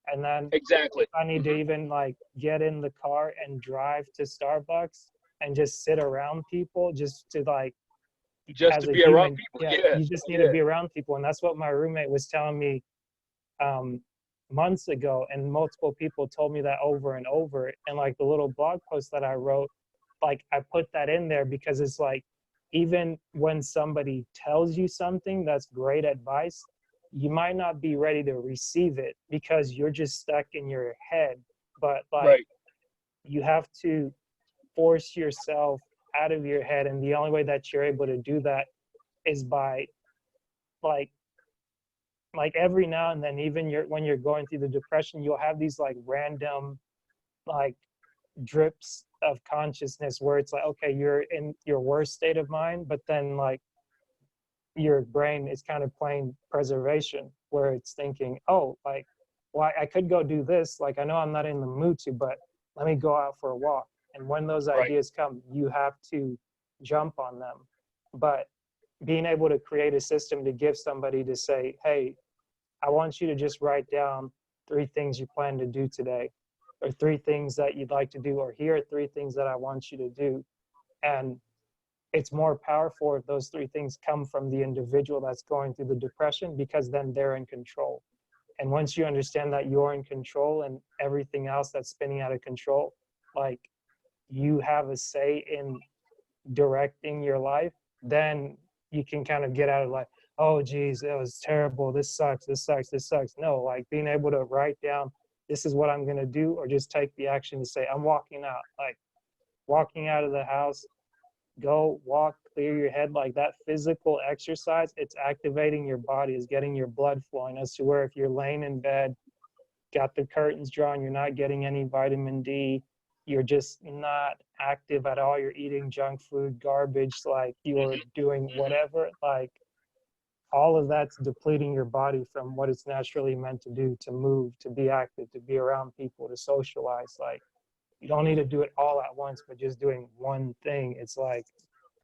Speaker 1: And then
Speaker 2: Exactly.
Speaker 1: if I need to
Speaker 2: Hmm.
Speaker 1: even like get in the car and drive to Starbucks and just sit around people just to like
Speaker 2: Just to
Speaker 1: as a
Speaker 2: be around
Speaker 1: human,
Speaker 2: people.
Speaker 1: yeah,
Speaker 2: Yeah.
Speaker 1: you just need to
Speaker 2: Yeah.
Speaker 1: be around people. And that's what my roommate was telling me um, months ago. And multiple people told me that over and over. And like the little blog post that I wrote, like I put that in there because it's like, even when somebody tells you something that's great advice, you might not be ready to receive it because you're just stuck in your head. But like,
Speaker 2: Right.
Speaker 1: you have to force yourself out of your head. And the only way that you're able to do that is by like every now and then, even when you're going through the depression, you'll have these like random like drips of consciousness where it's like, okay, you're in your worst state of mind, but then like your brain is kind of playing preservation where it's thinking, oh, like, well, I could go do this. Like, I know I'm not in the mood to, but let me go out for a walk. And when those
Speaker 2: Right.
Speaker 1: ideas come, you have to jump on them. But being able to create a system to give somebody to say, hey, I want you to just write down 3 things you plan to do today, or 3 things that you'd like to do, or here are 3 things that I want you to do. And it's more powerful if those 3 things come from the individual that's going through the depression, because then they're in control. And once you understand that you're in control and everything else that's spinning out of control, like you have a say in directing your life, then you can kind of get out of like, oh geez, that was terrible, this sucks, this sucks, this sucks. No, like being able to write down, this is what I'm going to do, or just take the action to say, I'm walking out. Like walking out of the house, go walk, clear your head. Like that physical exercise, it's activating your body, is getting your blood flowing, as to where if you're laying in bed, got the curtains drawn, you're not getting any vitamin D, you're just not active at all, you're eating junk food, garbage, like you're
Speaker 2: Hmm.
Speaker 1: doing
Speaker 2: Hmm.
Speaker 1: whatever, like all of that's depleting your body from what it's naturally meant to do, to move, to be active, to be around people, to socialize. Like you don't need to do it all at once, but just doing one thing, it's like,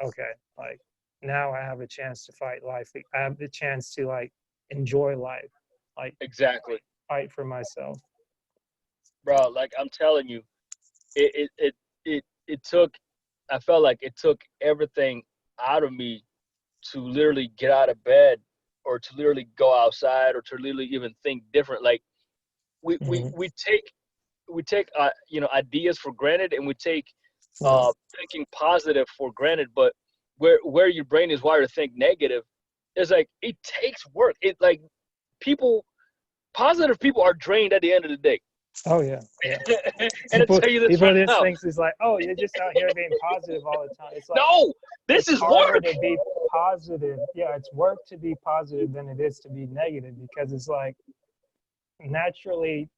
Speaker 1: okay, like now I have a chance to fight life. I have the chance to like enjoy life, like
Speaker 2: Exactly.
Speaker 1: fight for myself.
Speaker 2: Bro, like I'm telling you, it took, I felt like it took everything out of me to literally get out of bed, or to literally go outside, or to literally even think different. Like we we
Speaker 1: Mhm.
Speaker 2: we take we take ideas for granted, and we take
Speaker 1: Yeah.
Speaker 2: thinking positive for granted. But where your brain is wired to think negative, is like it takes work. It like people positive people are drained at the end of the day.
Speaker 1: Oh yeah, yeah.
Speaker 2: And I
Speaker 1: People
Speaker 2: tell you this
Speaker 1: people
Speaker 2: right
Speaker 1: just
Speaker 2: now.
Speaker 1: thinks it's like, oh, you're just out here being positive all the time. It's like
Speaker 2: No, this
Speaker 1: it's
Speaker 2: is
Speaker 1: harder
Speaker 2: work.
Speaker 1: to be positive. Yeah, it's work to be positive than it is to be negative, because it's like naturally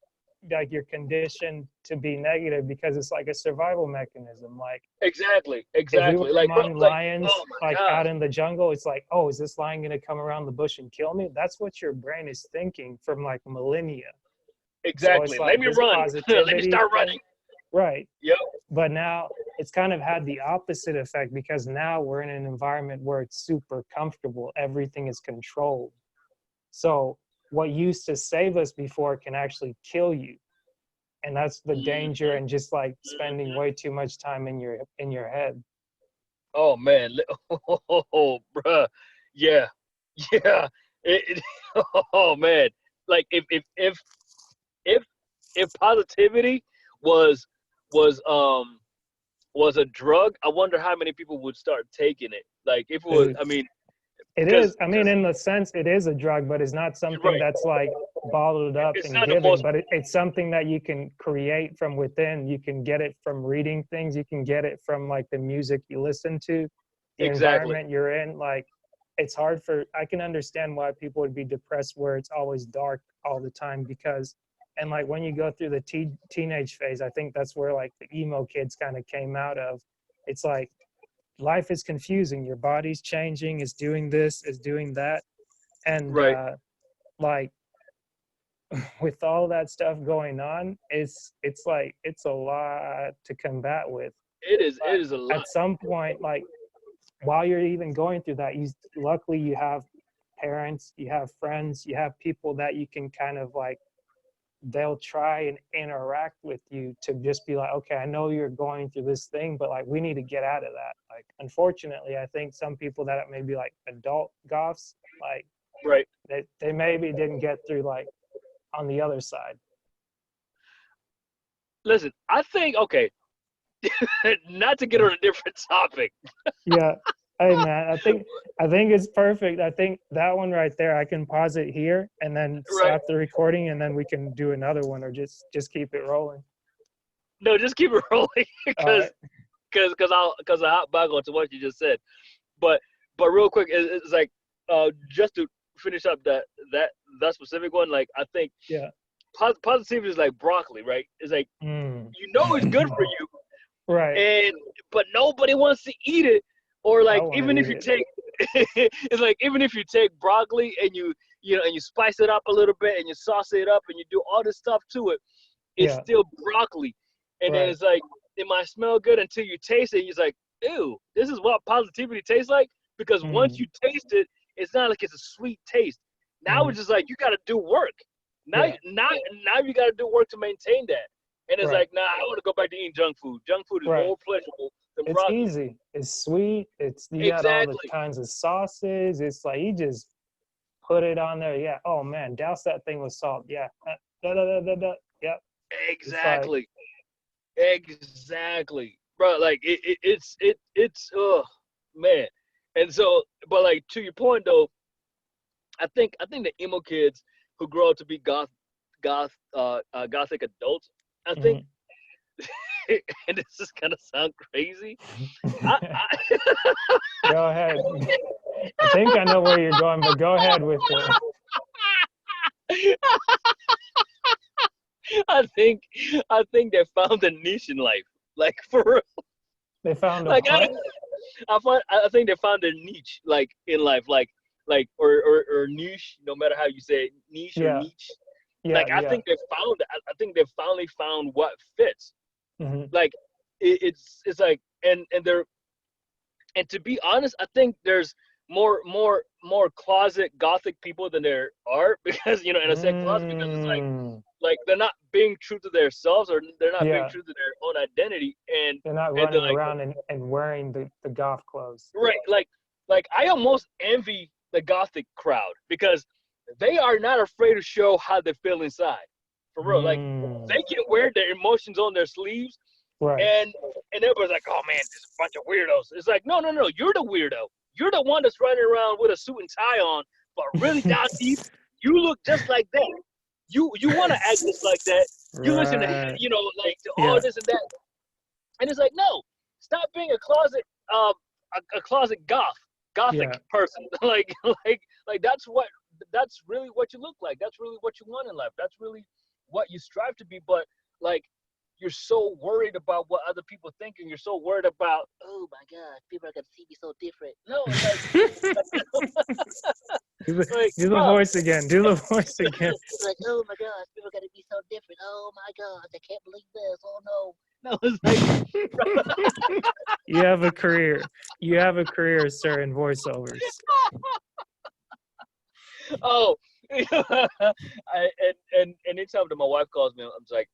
Speaker 1: like you're conditioned to be negative because it's like a survival mechanism. Like
Speaker 2: Exactly,
Speaker 1: if we were
Speaker 2: exactly. Like, bro,
Speaker 1: among
Speaker 2: like,
Speaker 1: lions
Speaker 2: oh my
Speaker 1: like
Speaker 2: gosh.
Speaker 1: out in the jungle, it's like, oh, is this lion going to come around the bush and kill me? That's what your brain is thinking from like millennia. So it's
Speaker 2: Exactly. Let
Speaker 1: like
Speaker 2: me
Speaker 1: this
Speaker 2: run. Let me
Speaker 1: positivity
Speaker 2: start
Speaker 1: thing,
Speaker 2: running.
Speaker 1: right?
Speaker 2: Yep.
Speaker 1: But now it's kind of had the opposite effect, because now we're in an environment where it's super comfortable, everything is controlled. So what used to save us before can actually kill you. And that's the danger,
Speaker 2: Hmm.
Speaker 1: and just like spending
Speaker 2: Hmm.
Speaker 1: way too much time in your head.
Speaker 2: Oh man. Oh, bruh. Yeah. Yeah. Oh man. Like if if positivity was was um was a drug, I wonder how many people would start taking it. Like if it was,
Speaker 1: Dude,
Speaker 2: I mean,
Speaker 1: it is. I mean,
Speaker 2: because
Speaker 1: in the sense, it is a drug, but it's not
Speaker 2: you're
Speaker 1: something
Speaker 2: right.
Speaker 1: that's like bottled up
Speaker 2: It's
Speaker 1: and
Speaker 2: not the
Speaker 1: given,
Speaker 2: most
Speaker 1: but it's something that you can create from within. You can get it from reading things. You can get it from like the music you listen to, the
Speaker 2: exactly.
Speaker 1: environment you're in. Like it's hard I can understand why people would be depressed where it's always dark all the time, because, and like when you go through the teenage phase, I think that's where like the emo kids kind of came out of. It's like life is confusing. Your body's changing, is doing this, is doing that. And
Speaker 2: Right.
Speaker 1: like with all that stuff going on, it's like, it's a lot to combat with.
Speaker 2: It is.
Speaker 1: But
Speaker 2: It is a lot.
Speaker 1: at some point, like while you're even going through that, luckily you have parents, you have friends, you have people that you can kind of like, they'll try and interact with you to just be like, okay, I know you're going through this thing, but like we need to get out of that. Like unfortunately, I think some people that may be like adult goths, like
Speaker 2: Right.
Speaker 1: they maybe didn't get through like on the other side.
Speaker 2: Listen, I think, okay, not to get on a different topic.
Speaker 1: Yeah. Hey man, I think it's perfect. I think that one right there, I can pause it here and then
Speaker 2: Right.
Speaker 1: stop the recording, and then we can do another one, or just keep it rolling.
Speaker 2: No, just keep it rolling
Speaker 1: All
Speaker 2: because I'll hop back onto what you just said. But real quick, it's like just to finish up that specific one. Like I think
Speaker 1: Yeah.
Speaker 2: Positivity is like broccoli, right? It's like you know it's good for you,
Speaker 1: Right.
Speaker 2: but nobody wants to eat it. Or like
Speaker 1: I wanna
Speaker 2: even if
Speaker 1: eat
Speaker 2: you
Speaker 1: it.
Speaker 2: take it's like even if you take broccoli and you know and you spice it up a little bit and you sauce it up and you do all this stuff to it, it's
Speaker 1: Yeah.
Speaker 2: still broccoli. And then
Speaker 1: Right.
Speaker 2: it's like it might smell good until you taste it. And you're like, ew, this is what positivity tastes like. Because once you taste it, it's not like it's a sweet taste. Now it's just like you got to do work. Now
Speaker 1: Yeah.
Speaker 2: now you got to do work to maintain that. And it's
Speaker 1: Right.
Speaker 2: like, nah, I want to go back to eating junk food. Junk food is
Speaker 1: Right.
Speaker 2: more pleasurable than
Speaker 1: It's
Speaker 2: broccoli.
Speaker 1: easy. It's sweet. You got all the
Speaker 2: Exactly.
Speaker 1: kinds of sauces. It's like you just put it on there. Yeah. Oh man, douse that thing with salt. Yeah. Da, da, da, da, da. Yep. It's like,
Speaker 2: Exactly, bro. Like it's oh man. And so, but like to your point though, I think the emo kids who grow up to be gothic adults, I think, and this is gonna sound crazy.
Speaker 1: Go ahead. I think I know where you're going, but go ahead with it.
Speaker 2: I think they found a niche in life, like for real.
Speaker 1: They found a
Speaker 2: Like
Speaker 1: what?
Speaker 2: I think they found their niche, like in life, like or niche, no matter how you say it, niche or
Speaker 1: Yeah.
Speaker 2: niche.
Speaker 1: Yeah.
Speaker 2: Like I
Speaker 1: Yeah.
Speaker 2: think they found. I think they finally found what fits. Like it's like and they're and to be honest, I think there's more closet gothic people than there are because and I say closet because it's like they're not being true to themselves or they're not being
Speaker 1: Yeah.
Speaker 2: true to their own identity and
Speaker 1: They're not
Speaker 2: they're
Speaker 1: running
Speaker 2: like
Speaker 1: around and wearing the goth clothes.
Speaker 2: right like I almost envy the gothic crowd because they are not afraid to show how they feel inside for real like they can wear their emotions on their sleeves
Speaker 1: Right.
Speaker 2: and everybody's like oh man there's a bunch of weirdos. It's like no you're the weirdo. You're the one that's running around with a suit and tie on but really down deep you look just like that. You want to act just like that. You listen to like to all this and that, and it's like no, stop being a closet a closet gothic person. like that's really what you look like. That's really what you want in life. That's really what you strive to be. But like you're so worried about what other people think, and you're so worried about oh my god, people are gonna see me so different. No, it's like
Speaker 1: do the voice again. Do the voice again.
Speaker 2: like, oh my gosh, people are gonna be so different. Oh my gosh, I can't believe this. Oh no. No, it's like
Speaker 1: You have a career. You have a career, sir, in voiceovers.
Speaker 2: Oh, and anytime that my wife calls me, I'm just like,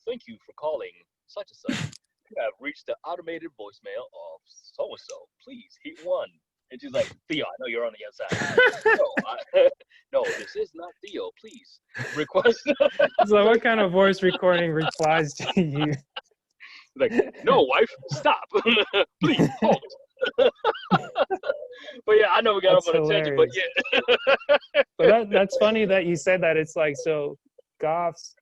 Speaker 2: thank you for calling such and such. You have reached the automated voicemail of so and so. Please hit 1. And she's like, Theo, I know you're on the outside. No, this is not Theo. Please request.
Speaker 1: So what kind of voice recording replies to you?
Speaker 2: Like, no, wife, stop. Please, hold. But yeah, I know we got up on a tangent, but yeah.
Speaker 1: But that's funny that you said that. It's like, so goths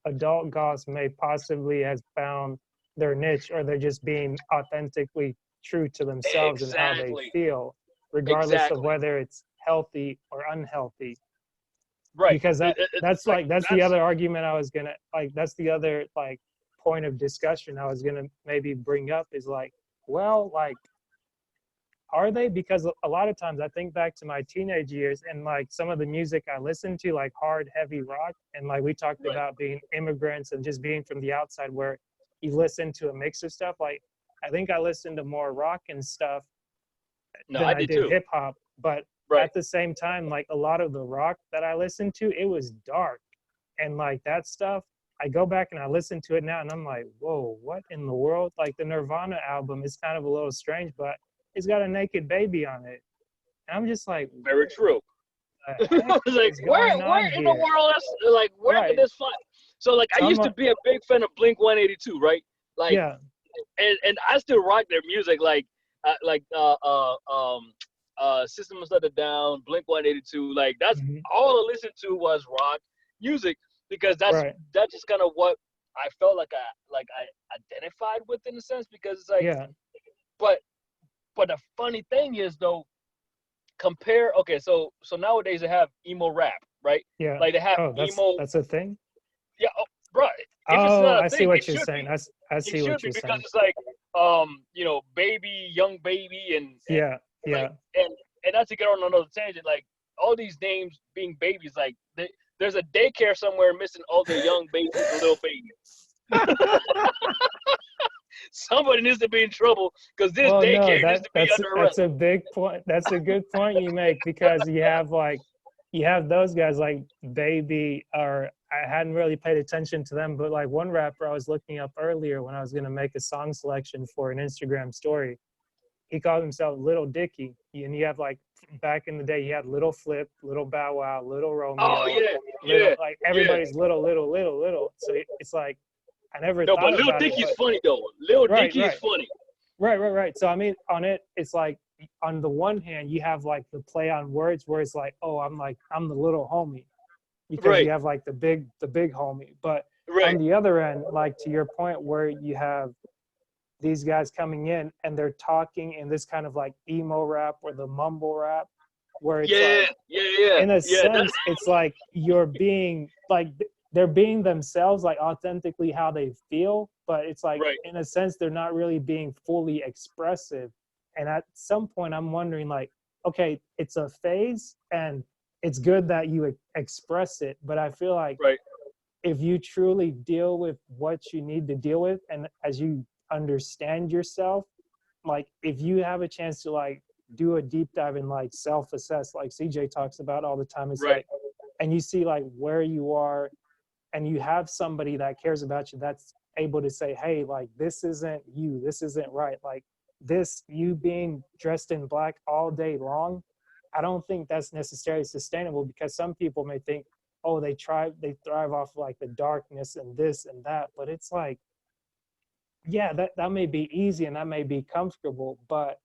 Speaker 1: adult goths may possibly has found their niche, or they're just being authentically true to themselves and how they feel, regardless of
Speaker 2: Exactly.
Speaker 1: whether it's healthy or unhealthy.
Speaker 2: Right.
Speaker 1: Because that's
Speaker 2: Like
Speaker 1: like that's the
Speaker 2: that's
Speaker 1: other argument I was gonna like. That's the other like point of discussion I was gonna maybe bring up is like, well, like, are they? Because a lot of times I think back to my teenage years and like some of the music I listened to, like hard, heavy rock, and like we talked
Speaker 2: right.
Speaker 1: about being immigrants and just being from the outside, where you listen to a mix of stuff. Like, I think I listened to more rock and stuff
Speaker 2: No,
Speaker 1: than
Speaker 2: I
Speaker 1: I
Speaker 2: did
Speaker 1: did
Speaker 2: too.
Speaker 1: hip hop. But
Speaker 2: Right.
Speaker 1: at the same time, like a lot of the rock that I listened to, it was dark. And like that stuff, I go back and I listen to it now and I'm like, whoa, what in the world? Like the Nirvana album is kind of a little strange, but it's got a naked baby on it. And I'm just like,
Speaker 2: Very true.
Speaker 1: what the heck
Speaker 2: It's like
Speaker 1: is
Speaker 2: where
Speaker 1: going
Speaker 2: where
Speaker 1: on
Speaker 2: in the
Speaker 1: here?
Speaker 2: world is like where did
Speaker 1: Right.
Speaker 2: this find? So like I
Speaker 1: So I'm
Speaker 2: used to
Speaker 1: like,
Speaker 2: be a big fan of Blink 182, right? Like
Speaker 1: yeah.
Speaker 2: and I still rock their music like System of a Down, Blink 182. Like that's
Speaker 1: Hmm.
Speaker 2: all I listened to was rock music because
Speaker 1: Right.
Speaker 2: that's just kind of what I felt like I identified with in a sense because it's like
Speaker 1: Yeah.
Speaker 2: but but the funny thing is though compare okay so nowadays they have emo rap right
Speaker 1: Yeah.
Speaker 2: like they have
Speaker 1: Oh,
Speaker 2: emo
Speaker 1: that's a thing.
Speaker 2: yeah bro if it's
Speaker 1: Oh,
Speaker 2: not a
Speaker 1: I see
Speaker 2: thing it
Speaker 1: what you're
Speaker 2: should be
Speaker 1: saying. I
Speaker 2: it
Speaker 1: see
Speaker 2: should
Speaker 1: what
Speaker 2: be
Speaker 1: you're
Speaker 2: because
Speaker 1: saying.
Speaker 2: it's like baby young baby and
Speaker 1: Yeah.
Speaker 2: like
Speaker 1: Yeah.
Speaker 2: and not to get on another tangent like all these names being babies like there's a daycare somewhere missing all their young babies and little babies somebody needs to be in trouble because this
Speaker 1: Well, no,
Speaker 2: daycare needs to be under
Speaker 1: that's
Speaker 2: arrest
Speaker 1: a big point. That's a good point you make because you have those guys like Baby, or I hadn't really paid attention to them, but like one rapper I was looking up earlier when I was gonna make a song selection for an Instagram story. He called himself Little Dicky, and you have like back in the day, you had Little Flip, Little Bow Wow, Little
Speaker 2: oh
Speaker 1: Romeo,
Speaker 2: yeah
Speaker 1: little
Speaker 2: yeah
Speaker 1: like
Speaker 2: yeah
Speaker 1: everybody's little, little, little, little. So it's like I never
Speaker 2: no but
Speaker 1: thought
Speaker 2: Lil
Speaker 1: about it,
Speaker 2: Dicky's
Speaker 1: but
Speaker 2: funny though Lil
Speaker 1: right,
Speaker 2: Dicky is
Speaker 1: right.
Speaker 2: funny
Speaker 1: Right. So I mean, on it, it's like on the one hand, you have like the play on words where it's like, oh, I'm the little homie, because you
Speaker 2: right
Speaker 1: have like the big homie. But
Speaker 2: right
Speaker 1: on the other end, like to your point, where you have these guys coming in and they're talking in this kind of like emo rap or the mumble rap, where it's
Speaker 2: yeah
Speaker 1: like,
Speaker 2: yeah yeah
Speaker 1: in a
Speaker 2: yeah that,
Speaker 1: sense, it's like you're being like they're being themselves, like authentically how they feel, but it's like
Speaker 2: right
Speaker 1: in a sense they're not really being fully expressive. And at some point, I'm wondering, like, okay, it's a phase, and it's good that you express it, but I feel like
Speaker 2: right
Speaker 1: if you truly deal with what you need to deal with, and as you understand yourself, like if you have a chance to like do a deep dive and like self-assess like CJ talks about all the time, it's
Speaker 2: right
Speaker 1: like, and you see like where you are, and you have somebody that cares about you that's able to say, hey, like this isn't you, this isn't right, like this, you being dressed in black all day long, I don't think that's necessarily sustainable, because some people may think, oh, they thrive off like the darkness and this and that, but it's like, yeah, that may be easy and that may be comfortable, but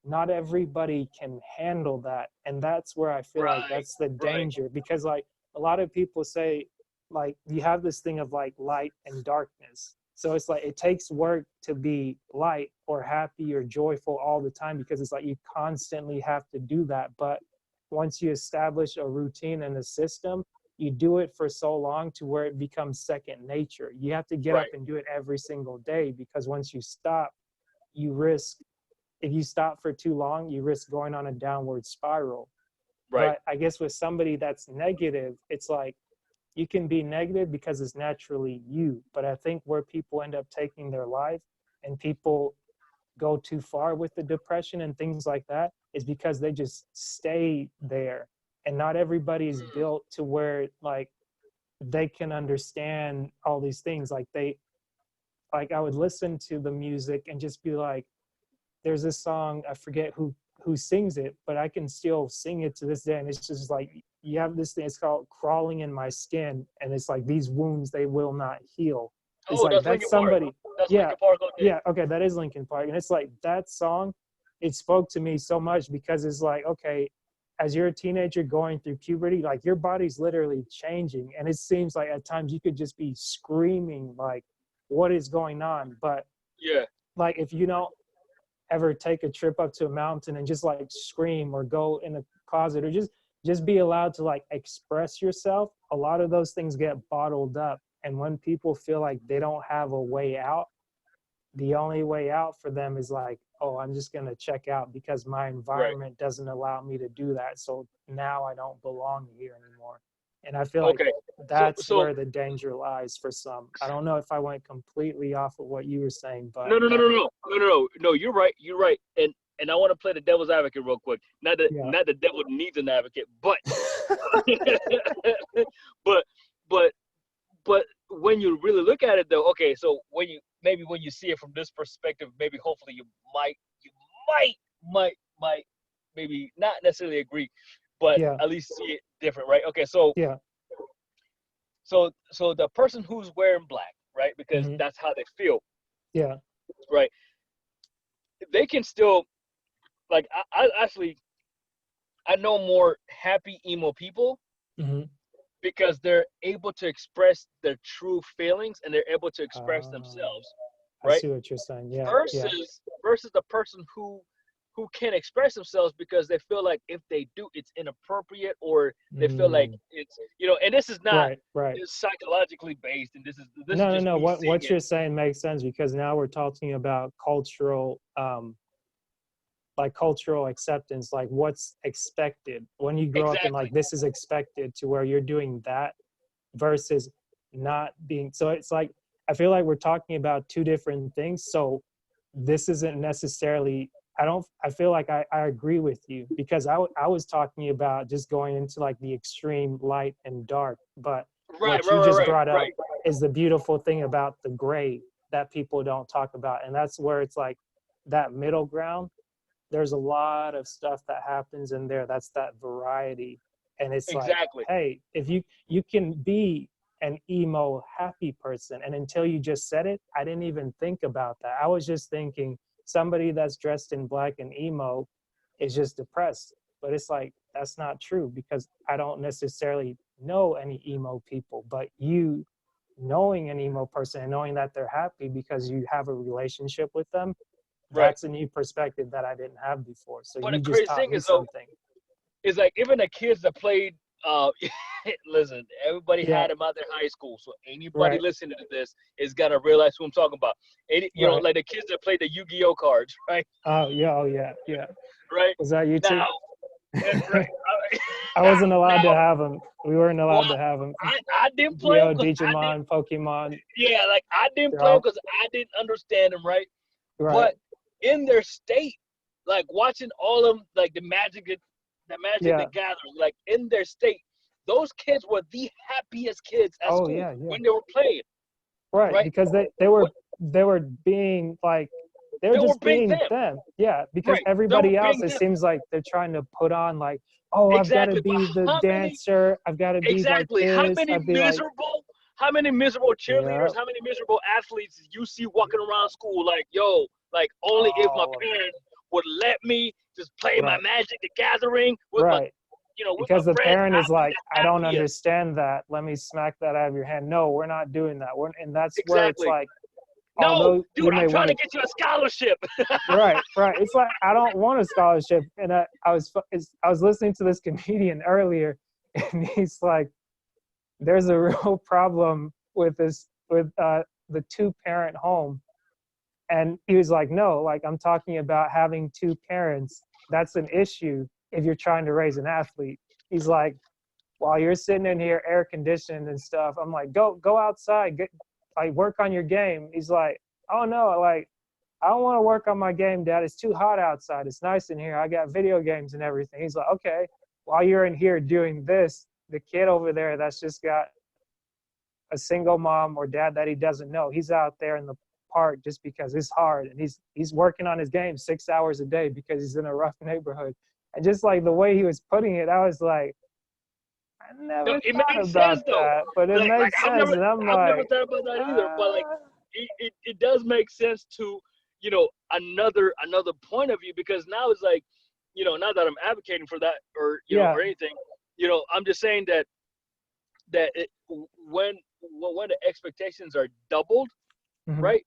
Speaker 1: not everybody can handle that. And that's where I feel like
Speaker 2: right
Speaker 1: that's the
Speaker 2: right
Speaker 1: danger, because like a lot of people say, like you have this thing of like light and darkness, so it's like it takes work to be light or happy or joyful all the time, because it's like you constantly have to do that. But once you establish a routine and a system, you do it for so long to where it becomes second nature. You have to get up
Speaker 2: right
Speaker 1: and do it every single day, because once you stop, you risk, if you stop for too long, you risk going on a downward spiral.
Speaker 2: right
Speaker 1: But I guess with somebody that's negative, it's like you can be negative because it's naturally you. But I think where people end up taking their life, and people go too far with the depression and things like that, is because they just stay there. And not everybody is
Speaker 2: mm,
Speaker 1: built to where like they can understand all these things. Like like I would listen to the music and just be like, there's this song, I forget who sings it, but I can still sing it to this day. And it's just like, you have this thing, it's called Crawling in My Skin, and it's like, these wounds, they will not heal. It's
Speaker 2: oh
Speaker 1: like,
Speaker 2: that's
Speaker 1: that's
Speaker 2: Linkin Park
Speaker 1: somebody.
Speaker 2: that's
Speaker 1: Yeah,
Speaker 2: Linkin Park okay
Speaker 1: yeah, okay, that is Linkin Park. And it's like that song, it spoke to me so much, because it's like, okay, as you're a teenager going through puberty, like your body's literally changing, and it seems like at times you could just be screaming like, what is going on? But
Speaker 2: yeah
Speaker 1: like if you don't, ever take a trip up to a mountain and just like scream or go in a closet or just be allowed to like express yourself, a lot of those things get bottled up. And when people feel like they don't have a way out, the only way out for them is like, oh, I'm just going to check out because my
Speaker 2: Right.
Speaker 1: environment doesn't allow me to do that. So now I don't belong here anymore. And I feel like
Speaker 2: Okay.
Speaker 1: that's
Speaker 2: So
Speaker 1: where the danger lies for some. I don't know if I went completely off of what you were saying, but
Speaker 2: no. You're right. You're right. And I want to play the devil's advocate real quick.
Speaker 1: yeah.
Speaker 2: Not the devil needs an advocate, but but but but when you really look at it though, okay, so when you see it from this perspective, maybe hopefully you might maybe not necessarily agree, but
Speaker 1: Yeah.
Speaker 2: at least see it different, right? Okay, so
Speaker 1: Yeah.
Speaker 2: so the person who's wearing black, right? Because
Speaker 1: Hmm.
Speaker 2: that's how they feel,
Speaker 1: Yeah.
Speaker 2: right? They can still like I actually I know more happy emo people
Speaker 1: Hmm.
Speaker 2: because they're able to express their true feelings and they're able to express
Speaker 1: Uh,
Speaker 2: themselves,
Speaker 1: I
Speaker 2: right?
Speaker 1: see what you're saying. Yeah. Yeah.
Speaker 2: Versus the person who can't express themselves because they feel like if they do it's inappropriate or they feel like
Speaker 1: Mm.
Speaker 2: it's and this is not
Speaker 1: Right. Right.
Speaker 2: it's psychologically based and this is
Speaker 1: No, no,
Speaker 2: just
Speaker 1: no.
Speaker 2: me seeing
Speaker 1: What
Speaker 2: it.
Speaker 1: you're saying makes sense because now we're talking about cultural, like cultural acceptance, like what's expected when you grow up and
Speaker 2: Exactly.
Speaker 1: like this is expected to where you're doing that versus not being. So it's like I feel like we're talking about two different things. So this isn't necessarily. I feel like I agree with you because I was talking about just going into like the extreme light and dark, but
Speaker 2: Right,
Speaker 1: what
Speaker 2: right,
Speaker 1: you
Speaker 2: right,
Speaker 1: just
Speaker 2: right,
Speaker 1: brought up
Speaker 2: right.
Speaker 1: is the beautiful thing about the gray that people don't talk about. And that's where it's like that middle ground. There's a lot of stuff that happens in there. That's that variety. And it's like,
Speaker 2: Exactly.
Speaker 1: hey, if you can be an emo happy person. And until you just said it, I didn't even think about that. I was just thinking somebody that's dressed in black and emo is just depressed. But it's like that's not true because I don't necessarily know any emo people, but you knowing an emo person and knowing that they're happy because you have a relationship with them,
Speaker 2: Right.
Speaker 1: that's a new perspective that I didn't have before. So
Speaker 2: But
Speaker 1: you
Speaker 2: the
Speaker 1: just
Speaker 2: crazy
Speaker 1: taught
Speaker 2: thing
Speaker 1: me
Speaker 2: is though,
Speaker 1: something.
Speaker 2: is like even the kids that played listen, everybody
Speaker 1: Yeah,
Speaker 2: had him out there in high school. So anybody
Speaker 1: right,
Speaker 2: listening to this is gonna realize who I'm talking about.
Speaker 1: right.
Speaker 2: Like the kids that played the Yu-Gi-Oh cards, right?
Speaker 1: Oh yeah, oh yeah, yeah.
Speaker 2: Right?
Speaker 1: Was that you too?
Speaker 2: Now, right.
Speaker 1: I
Speaker 2: Now,
Speaker 1: wasn't allowed
Speaker 2: now,
Speaker 1: to have them. We weren't
Speaker 2: well,
Speaker 1: allowed to have them.
Speaker 2: I didn't play them
Speaker 1: Yu-Gi-Oh,
Speaker 2: because I didn't.
Speaker 1: Digimon, Pokemon,
Speaker 2: Yeah, like I didn't
Speaker 1: they're
Speaker 2: play them
Speaker 1: all
Speaker 2: because I didn't understand them, right?
Speaker 1: right.
Speaker 2: But in their state, like watching all of them, like the Magic the
Speaker 1: Yeah.
Speaker 2: Gathering, like in their state, those kids were the happiest kids at
Speaker 1: Oh
Speaker 2: school
Speaker 1: yeah, yeah.
Speaker 2: when they were playing,
Speaker 1: Right,
Speaker 2: right?
Speaker 1: because
Speaker 2: What
Speaker 1: they were being like they were
Speaker 2: they were
Speaker 1: just
Speaker 2: being
Speaker 1: being
Speaker 2: them,
Speaker 1: them. Yeah, because
Speaker 2: right? They were
Speaker 1: everybody else,
Speaker 2: being
Speaker 1: it
Speaker 2: them
Speaker 1: seems like they're trying to put on like, oh, I've got to
Speaker 2: exactly. But
Speaker 1: be the
Speaker 2: how many
Speaker 1: dancer, I've got to be like
Speaker 2: exactly?
Speaker 1: this, I'd be like,
Speaker 2: How many miserable
Speaker 1: yeah,
Speaker 2: cheerleaders? How many miserable athletes you see walking around school like, yo, like only if my
Speaker 1: all of it.
Speaker 2: parents would let me just play my
Speaker 1: Right,
Speaker 2: Magic the Gathering with my
Speaker 1: right.
Speaker 2: with my
Speaker 1: Because the
Speaker 2: friends,
Speaker 1: parent is
Speaker 2: I'd be
Speaker 1: like,
Speaker 2: the
Speaker 1: I don't
Speaker 2: happiest.
Speaker 1: understand that. Let me smack that out of your hand. No, we're not doing that. And that's where it's
Speaker 2: Exactly.
Speaker 1: like,
Speaker 2: No,
Speaker 1: although you
Speaker 2: dude, I'm
Speaker 1: may
Speaker 2: trying
Speaker 1: want
Speaker 2: to
Speaker 1: to.
Speaker 2: get you a scholarship.
Speaker 1: Right, right. It's like I don't want a scholarship, and I was listening to this comedian earlier, and he's like, "There's a real problem with this with the two-parent home," and he was like, "No, like I'm talking about having two parents. That's an issue if you're trying to raise an athlete." He's like, "While you're sitting in here, air conditioned and stuff." I'm like, "Go outside, get like work on your game." He's like, "Oh no, like." I don't want to work on my game, Dad. It's too hot outside. It's nice in here. I got video games and everything. He's like, okay, while you're in here doing this, the kid over there that's just got a single mom or dad that he doesn't know, he's out there in the park just because it's hard. And he's working on his game 6 hours a day because he's in a rough neighborhood. And just like the way he was putting it, I was like, I
Speaker 2: No,
Speaker 1: never
Speaker 2: it
Speaker 1: thought
Speaker 2: makes sense
Speaker 1: about
Speaker 2: though.
Speaker 1: that, but it
Speaker 2: Like
Speaker 1: makes sense. And I'm
Speaker 2: I've never
Speaker 1: like,
Speaker 2: thought about that either. But like
Speaker 1: uh,
Speaker 2: it does make sense to another point of view because now it's like not that I'm advocating for that or
Speaker 1: yeah,
Speaker 2: or anything. I'm just saying that when the expectations are doubled,
Speaker 1: mhm,
Speaker 2: right?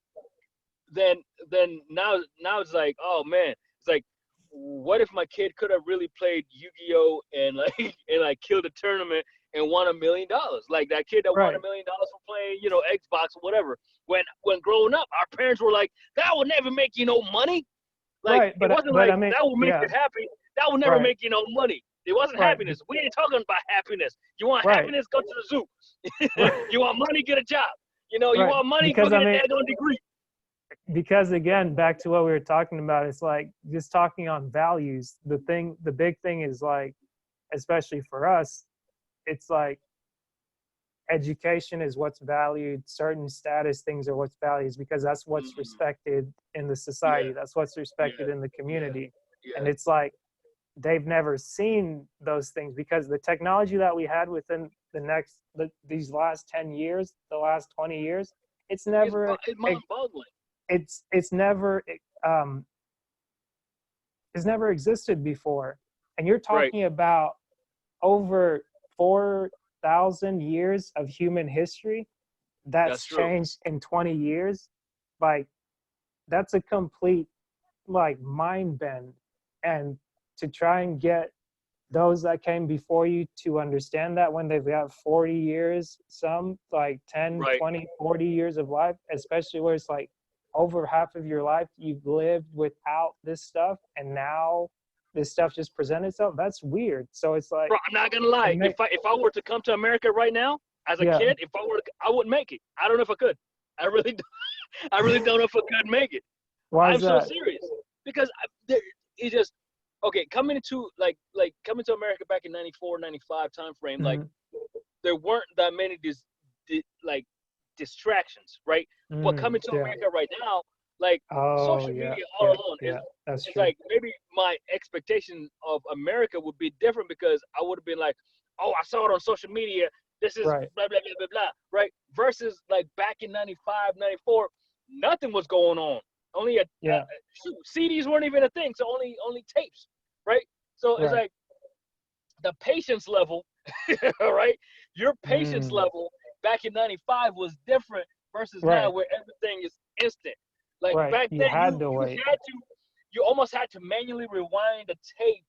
Speaker 2: then now it's like, oh man, it's like, what if my kid could have really played Yu-Gi-Oh and like and like killed a tournament and won $1 million? Like that kid that won
Speaker 1: Right.
Speaker 2: $1 million for playing, you know, Xbox or whatever. When growing up, our parents were like, that will never make you no money. Like
Speaker 1: Right.
Speaker 2: it wasn't
Speaker 1: But
Speaker 2: like
Speaker 1: I mean,
Speaker 2: that will make
Speaker 1: yeah.
Speaker 2: you happy. That will never
Speaker 1: Right.
Speaker 2: make you no money. It wasn't
Speaker 1: Right.
Speaker 2: happiness. We ain't talking about happiness. You want
Speaker 1: Right.
Speaker 2: happiness? Go to the zoo.
Speaker 1: Right.
Speaker 2: You want money? Get a job. You know, you
Speaker 1: Right.
Speaker 2: want money? Go
Speaker 1: Because
Speaker 2: get
Speaker 1: I
Speaker 2: a
Speaker 1: mean,
Speaker 2: daggone degree.
Speaker 1: because again, back to what we were talking about, it's like just talking on values. The big thing is like, especially for us, it's like education is what's valued, certain status things are what's valued because that's what's
Speaker 2: Mm,
Speaker 1: respected in the
Speaker 2: yeah,
Speaker 1: society, that's what's respected
Speaker 2: yeah,
Speaker 1: in the
Speaker 2: yeah,
Speaker 1: community. And
Speaker 2: yeah.
Speaker 1: it's like they've never seen those things because the technology that we had within these last 10 years, the last 20 years, it's never
Speaker 2: It's mind-boggling.
Speaker 1: it's never um it's never existed before. And you're
Speaker 2: Right.
Speaker 1: talking about over 4,000 years of human history
Speaker 2: That's
Speaker 1: that's
Speaker 2: true.
Speaker 1: changed in 20 years. Like that's a complete like mind bend. And to try and get those that came before you to understand that when they've got 40 years, some like 10,
Speaker 2: Right.
Speaker 1: 20, 40 years of life, especially where it's like over half of your life you've lived without this stuff and now this stuff just presents itself. That's weird. So it's like
Speaker 2: Bro, I'm not gonna
Speaker 1: it
Speaker 2: lie.
Speaker 1: may,
Speaker 2: If I were to come to America right now as a
Speaker 1: yeah.
Speaker 2: kid, if I were to, I wouldn't make it. I don't know if I could. I really don't, I really don't know if I could make it.
Speaker 1: Why is
Speaker 2: I'm so
Speaker 1: that?
Speaker 2: serious because it just okay coming into coming to America back in 94, 95 time frame. Like
Speaker 1: Mm,
Speaker 2: there weren't that many like distractions, right? But coming to
Speaker 1: yeah.
Speaker 2: America right now, like
Speaker 1: Oh
Speaker 2: social
Speaker 1: yeah,
Speaker 2: media all
Speaker 1: yeah,
Speaker 2: alone is
Speaker 1: yeah. That's
Speaker 2: it's
Speaker 1: true.
Speaker 2: like maybe my expectation of America would be different because I would have been like, oh, I saw it on social media. This is
Speaker 1: Right.
Speaker 2: blah blah blah blah blah, right? Versus like back in 95, 94, nothing was going on. Only
Speaker 1: Yeah.
Speaker 2: shoot, CDs weren't even a thing, so only tapes, right? So it's
Speaker 1: Right.
Speaker 2: like the patience level, right? Your patience
Speaker 1: Mm,
Speaker 2: level back in 95 was different versus now
Speaker 1: right.
Speaker 2: where everything is instant. Like
Speaker 1: Right.
Speaker 2: back
Speaker 1: You
Speaker 2: then
Speaker 1: had to wait.
Speaker 2: you almost had to manually rewind the tape,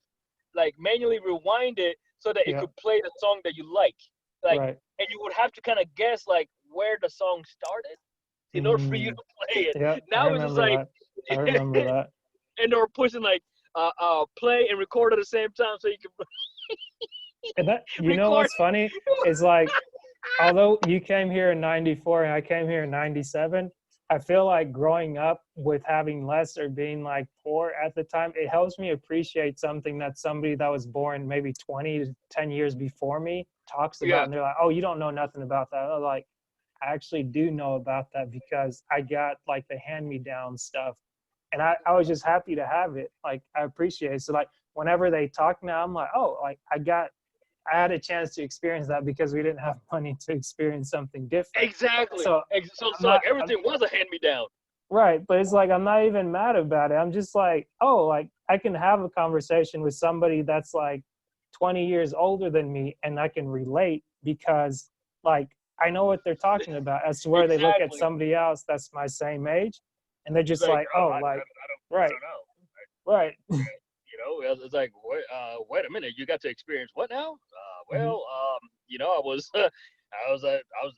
Speaker 2: like manually rewind it so that it
Speaker 1: Yeah.
Speaker 2: could play the song that you like. Like
Speaker 1: Right.
Speaker 2: and you would have to kind of guess like where the song started in order for you
Speaker 1: Mm,
Speaker 2: to play it.
Speaker 1: yeah. I
Speaker 2: Now it's just
Speaker 1: remember
Speaker 2: like
Speaker 1: that. I remember that.
Speaker 2: and they were pushing like play and record at the same time so you can
Speaker 1: And that, you know
Speaker 2: record.
Speaker 1: what's funny? Is like, although you came here in 94 and I came here in 97, I feel like growing up with having less or being like poor at the time, it helps me appreciate something that somebody that was born maybe 20 to 10 years before me talks about.
Speaker 2: Yeah,
Speaker 1: And they're like, oh, you don't know nothing about that. I'm like, I actually do know about that because I got like the hand me down stuff. And I was just happy to have it. Like, I appreciate it. So, like, whenever they talk now, I'm like, oh, like, I had a chance to experience that because we didn't have money to experience something different.
Speaker 2: exactly.
Speaker 1: So
Speaker 2: So
Speaker 1: I'm
Speaker 2: so like
Speaker 1: not
Speaker 2: everything was a hand me down.
Speaker 1: right, but it's like I'm not even mad about it. I'm just like, oh, like I can have a conversation with somebody that's like 20 years older than me and I can relate because like I know what they're talking about as to where they look at
Speaker 2: Exactly.
Speaker 1: somebody else that's my same age and they're
Speaker 2: He's
Speaker 1: just
Speaker 2: like,
Speaker 1: like,
Speaker 2: bro,
Speaker 1: oh,
Speaker 2: I
Speaker 1: like
Speaker 2: I
Speaker 1: right,
Speaker 2: don't know.
Speaker 1: right.
Speaker 2: You know, it's like, wait a minute, you got to experience what now?
Speaker 1: Mhm.
Speaker 2: You know, I was, I was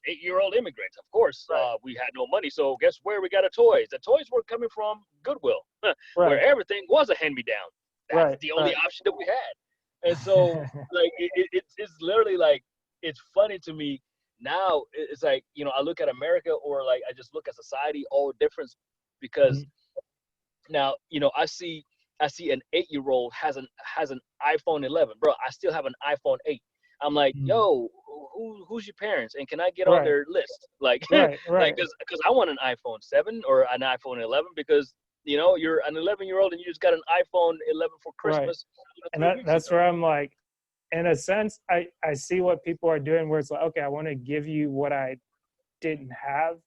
Speaker 2: 8-year-old immigrant. Of course,
Speaker 1: Right,
Speaker 2: we had no money, so guess where we got our toys? The toys were coming from Goodwill, where
Speaker 1: right,
Speaker 2: everything was a hand me down. That's
Speaker 1: right,
Speaker 2: the only
Speaker 1: right.
Speaker 2: option that we had. And so, like, it's literally like, it's funny to me now. It's like, you know, I look at America or like I just look at society, all different because
Speaker 1: Mhm.
Speaker 2: now, you know, I see an 8-year-old has an iPhone 11, bro. I still have an iPhone 8. I'm like,
Speaker 1: Mhm.
Speaker 2: yo, who's your parents, and can I get on
Speaker 1: Right,
Speaker 2: their list? Like,
Speaker 1: right,
Speaker 2: like,
Speaker 1: right.
Speaker 2: cause I want an iPhone 7 or an iPhone 11 because you know you're an 11-year-old and you just got an iPhone 11 for
Speaker 1: Right.
Speaker 2: Christmas, you know,
Speaker 1: And
Speaker 2: 3 weeks
Speaker 1: that's
Speaker 2: ago.
Speaker 1: where I'm like, in a sense, I see what people are doing where it's like, okay, I want to give you what I didn't have.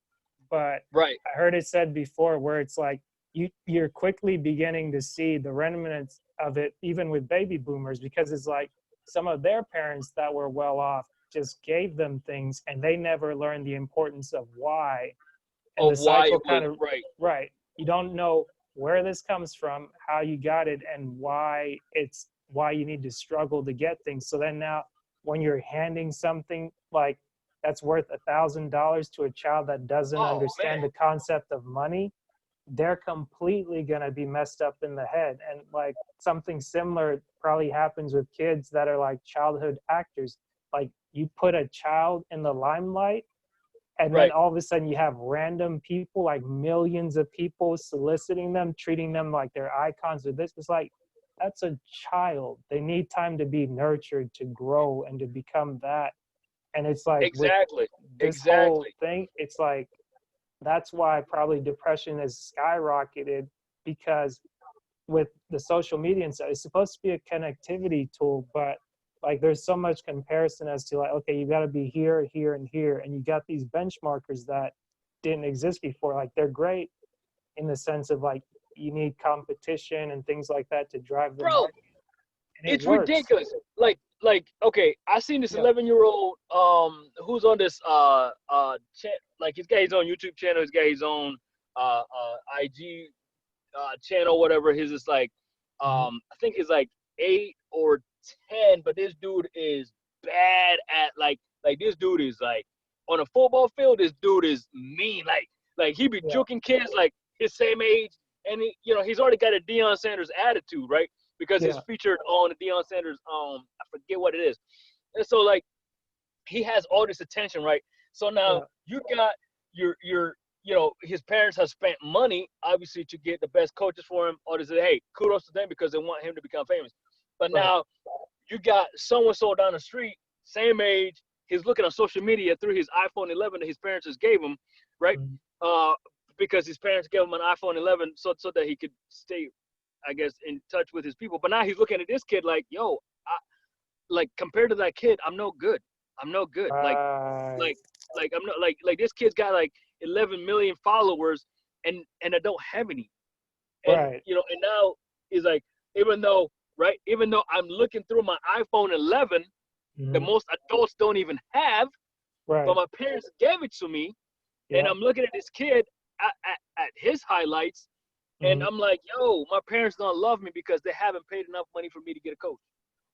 Speaker 1: But
Speaker 2: Right.
Speaker 1: I heard it said before where it's like you're quickly beginning to see the remnants of it, even with baby boomers, because it's like some of their parents that were well off just gave them things and they never learned the importance of why. And
Speaker 2: Of
Speaker 1: the
Speaker 2: why
Speaker 1: cycle
Speaker 2: it
Speaker 1: kind
Speaker 2: was
Speaker 1: of
Speaker 2: right.
Speaker 1: right. you don't know where this comes from, how you got it, and why you need to struggle to get things. So then now when you're handing something like that's worth $1,000 to a child that doesn't
Speaker 2: Oh man.
Speaker 1: understand the concept of money, they're completely going to be messed up in the head. And like something similar probably happens with kids that are like childhood actors. Like you put a child in the limelight, and then
Speaker 2: Right.
Speaker 1: all of a sudden you have random people, like millions of people soliciting them, treating them like they're icons or this. It's like, that's a child. They need time to be nurtured, to grow, and to become that. And it's like with
Speaker 2: Exactly.
Speaker 1: this whole
Speaker 2: Exactly.
Speaker 1: thing, it's like, that's why probably depression has skyrocketed, because with the social media and stuff, it's supposed to be a connectivity tool, but like there's so much comparison as to like, okay, you got to be here, here, and here, and you got these benchmarkers that didn't exist before. Like they're great in the sense of like you need competition and things like that to drive the
Speaker 2: Bro,
Speaker 1: market, and it
Speaker 2: it's
Speaker 1: works.
Speaker 2: ridiculous. Like okay, I seen this
Speaker 1: Yeah.
Speaker 2: 11-year-old who's on this like he's got his own YouTube channel, he's got his own IG channel, whatever. His is like
Speaker 1: Mhm.
Speaker 2: I think it's like 8 or 10, but this dude is bad at like this dude is like on a football field, this dude is mean. Like he be
Speaker 1: Yeah.
Speaker 2: juking kids like his same age, and he's already got a Deion Sanders attitude, right? Because he's
Speaker 1: Yeah.
Speaker 2: featured on the Deion Sanders I forget what it is. And so like he has all this attention, right? So now
Speaker 1: Yeah.
Speaker 2: you got your his parents have spent money obviously to get the best coaches for him, or to say, hey, kudos to them because they want him to become famous. But
Speaker 1: Right.
Speaker 2: now you got so and so down the street, same age, he's looking on social media through his iPhone 11 that his parents just gave him, right?
Speaker 1: Mhm.
Speaker 2: Uh, because his parents gave him an iPhone 11 so that he could stay, I guess, in touch with his people. But now he's looking at this kid like, yo, like compared to that kid, I'm no good. I'm no good.
Speaker 1: Right.
Speaker 2: Like I'm not like this kid's got like 11 million followers, and I don't have any. And
Speaker 1: Right.
Speaker 2: and now he's like, even though even though I'm looking through my iPhone 11, the
Speaker 1: Mhm.
Speaker 2: most adults don't even have, but
Speaker 1: Right.
Speaker 2: my parents gave it to me, and
Speaker 1: Yeah.
Speaker 2: I'm looking at this kid at his highlights, and
Speaker 1: Mhm.
Speaker 2: I'm like, yo, my parents don't love me because they haven't paid enough money for me to get a coach.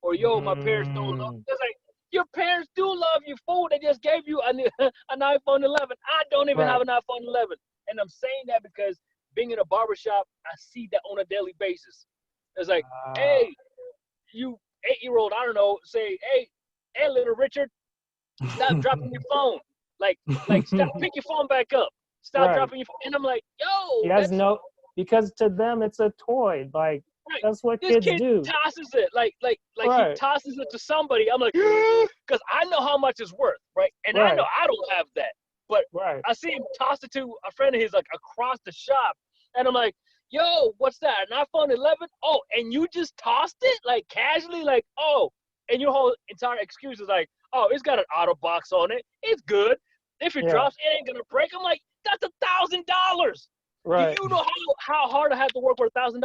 Speaker 2: Or yo, my parents don't love.
Speaker 1: Mm.
Speaker 2: It's like your parents do love you, fool. They just gave you an iPhone 11. I don't even have
Speaker 1: Right.
Speaker 2: an iPhone 11, and I'm saying that because being in a barbershop, I see that on a daily basis. It's like,
Speaker 1: Ah.
Speaker 2: hey, you 8-year-old, I don't know, say, hey, little Richard, stop dropping your phone. Like, stop, pick your phone back up. Stop
Speaker 1: Right.
Speaker 2: dropping your phone. And I'm like,
Speaker 1: He
Speaker 2: yo,
Speaker 1: has
Speaker 2: that's
Speaker 1: no, because to them it's a toy. Like
Speaker 2: right.
Speaker 1: that's what
Speaker 2: This
Speaker 1: kids
Speaker 2: kid
Speaker 1: do.
Speaker 2: tosses it like he
Speaker 1: Right.
Speaker 2: tosses it to somebody. I'm like, because I know how much it's worth, right? And I know
Speaker 1: Right.
Speaker 2: I don't have that, but
Speaker 1: Right.
Speaker 2: I see him toss it to a friend of his like across the shop, and I'm like, yo, what's that? An iPhone 11? Oh, and you just tossed it like casually, like oh, and your whole entire excuse is like, oh, it's got an auto box on it. It's good. If it
Speaker 1: Yeah.
Speaker 2: drops, it ain't gonna break. I'm like, that's $1,000. Do
Speaker 1: Right.
Speaker 2: you know how hard I have to work for $1,000?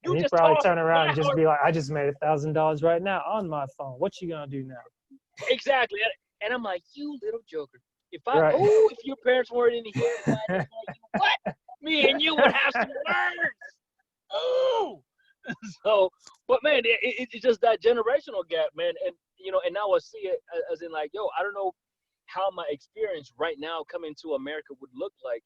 Speaker 1: And
Speaker 2: You
Speaker 1: he'd
Speaker 2: just
Speaker 1: probably
Speaker 2: tossed
Speaker 1: turn around
Speaker 2: my
Speaker 1: and just
Speaker 2: hard.
Speaker 1: be like, I just made $1,000 right now on my phone. What you gonna do now?
Speaker 2: Exactly. And I'm like, you little joker.
Speaker 1: Right.
Speaker 2: If your parents weren't in here, if I didn't know you, what? Me and you would have some words. Oh. So, but man, it's just that generational gap, man. And now I see it as in like, yo, I don't know how my experience right now coming to America would look like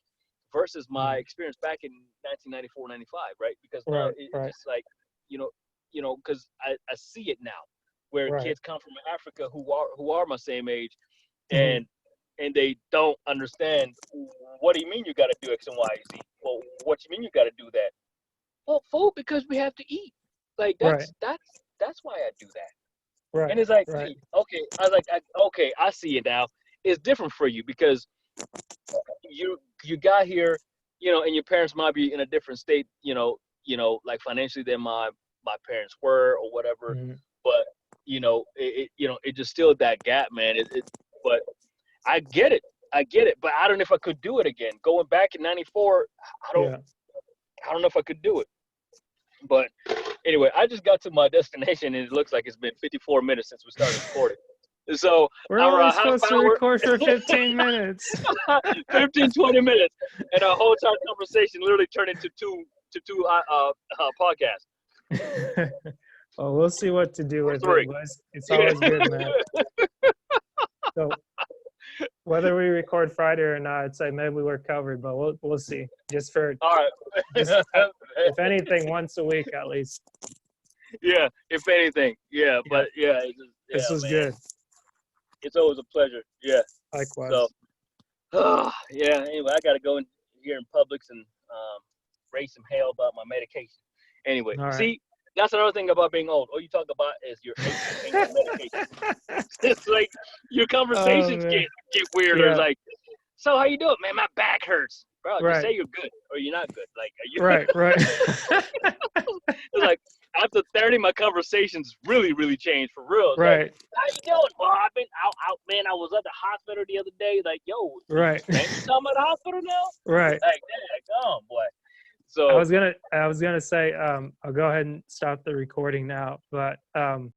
Speaker 2: versus my
Speaker 1: Mm.
Speaker 2: experience back in 1994, 95, right? Because now
Speaker 1: Right.
Speaker 2: it's
Speaker 1: Right.
Speaker 2: just like, because I see it now, where
Speaker 1: Right.
Speaker 2: kids come from Africa who are my same age,
Speaker 1: Mhm.
Speaker 2: and they don't understand. What do you mean you got to do X and Y Z? Well, what you mean you got to do that? Well, food, because we have to eat. Like
Speaker 1: Right.
Speaker 2: that's why I do that. And
Speaker 1: Right.
Speaker 2: it's like,
Speaker 1: Right.
Speaker 2: hey, okay. I was like, okay, I see it now. It's different for you because you got here, and your parents might be in a different state, like financially than my parents were or whatever.
Speaker 1: Mhm.
Speaker 2: But it just still that gap, man. But I get it. I get it. But I don't know if I could do it again. Going back in '94, I don't
Speaker 1: Yeah.
Speaker 2: I don't know if I could do it. But anyway, I just got to my destination and it looks like it's been 54 minutes since we started recording. So
Speaker 1: We're
Speaker 2: our
Speaker 1: only
Speaker 2: half
Speaker 1: supposed to
Speaker 2: hour,
Speaker 1: record for 15 minutes.
Speaker 2: 15, 20 minutes, and our whole entire conversation literally turned into two podcasts.
Speaker 1: Well, we'll see what to do
Speaker 2: Or
Speaker 1: with
Speaker 2: three.
Speaker 1: it. It's always good, man. So whether we record Friday or not, I'd say maybe we're covered, but we'll see. Just for
Speaker 2: All right.
Speaker 1: if anything, once a week at least.
Speaker 2: Yeah, if anything. Yeah, but yeah,
Speaker 1: This was
Speaker 2: man.
Speaker 1: good.
Speaker 2: It's always a pleasure. Yeah.
Speaker 1: Likewise.
Speaker 2: So, yeah. Anyway, I got to go in here in Publix and raise some hell about my medication. Anyway,
Speaker 1: All right.
Speaker 2: see, that's another thing about being old. All you talk about is your aches and your medication. It's like your conversations get weirder.
Speaker 1: Yeah.
Speaker 2: It's like, so how you doing, man? My back hurts, bro. Just
Speaker 1: Right.
Speaker 2: say you're good or you're not good. Like, are you
Speaker 1: Right.
Speaker 2: It's like after 30, my conversations really changed for real. It's
Speaker 1: Right.
Speaker 2: like, how you doing? Well, I've been out, man. I was at the hospital the other day. Like, yo,
Speaker 1: Right.
Speaker 2: man, you talking about the hospital now?
Speaker 1: Right.
Speaker 2: Like, oh boy. So
Speaker 1: I was gonna say, I'll go ahead and stop the recording now, but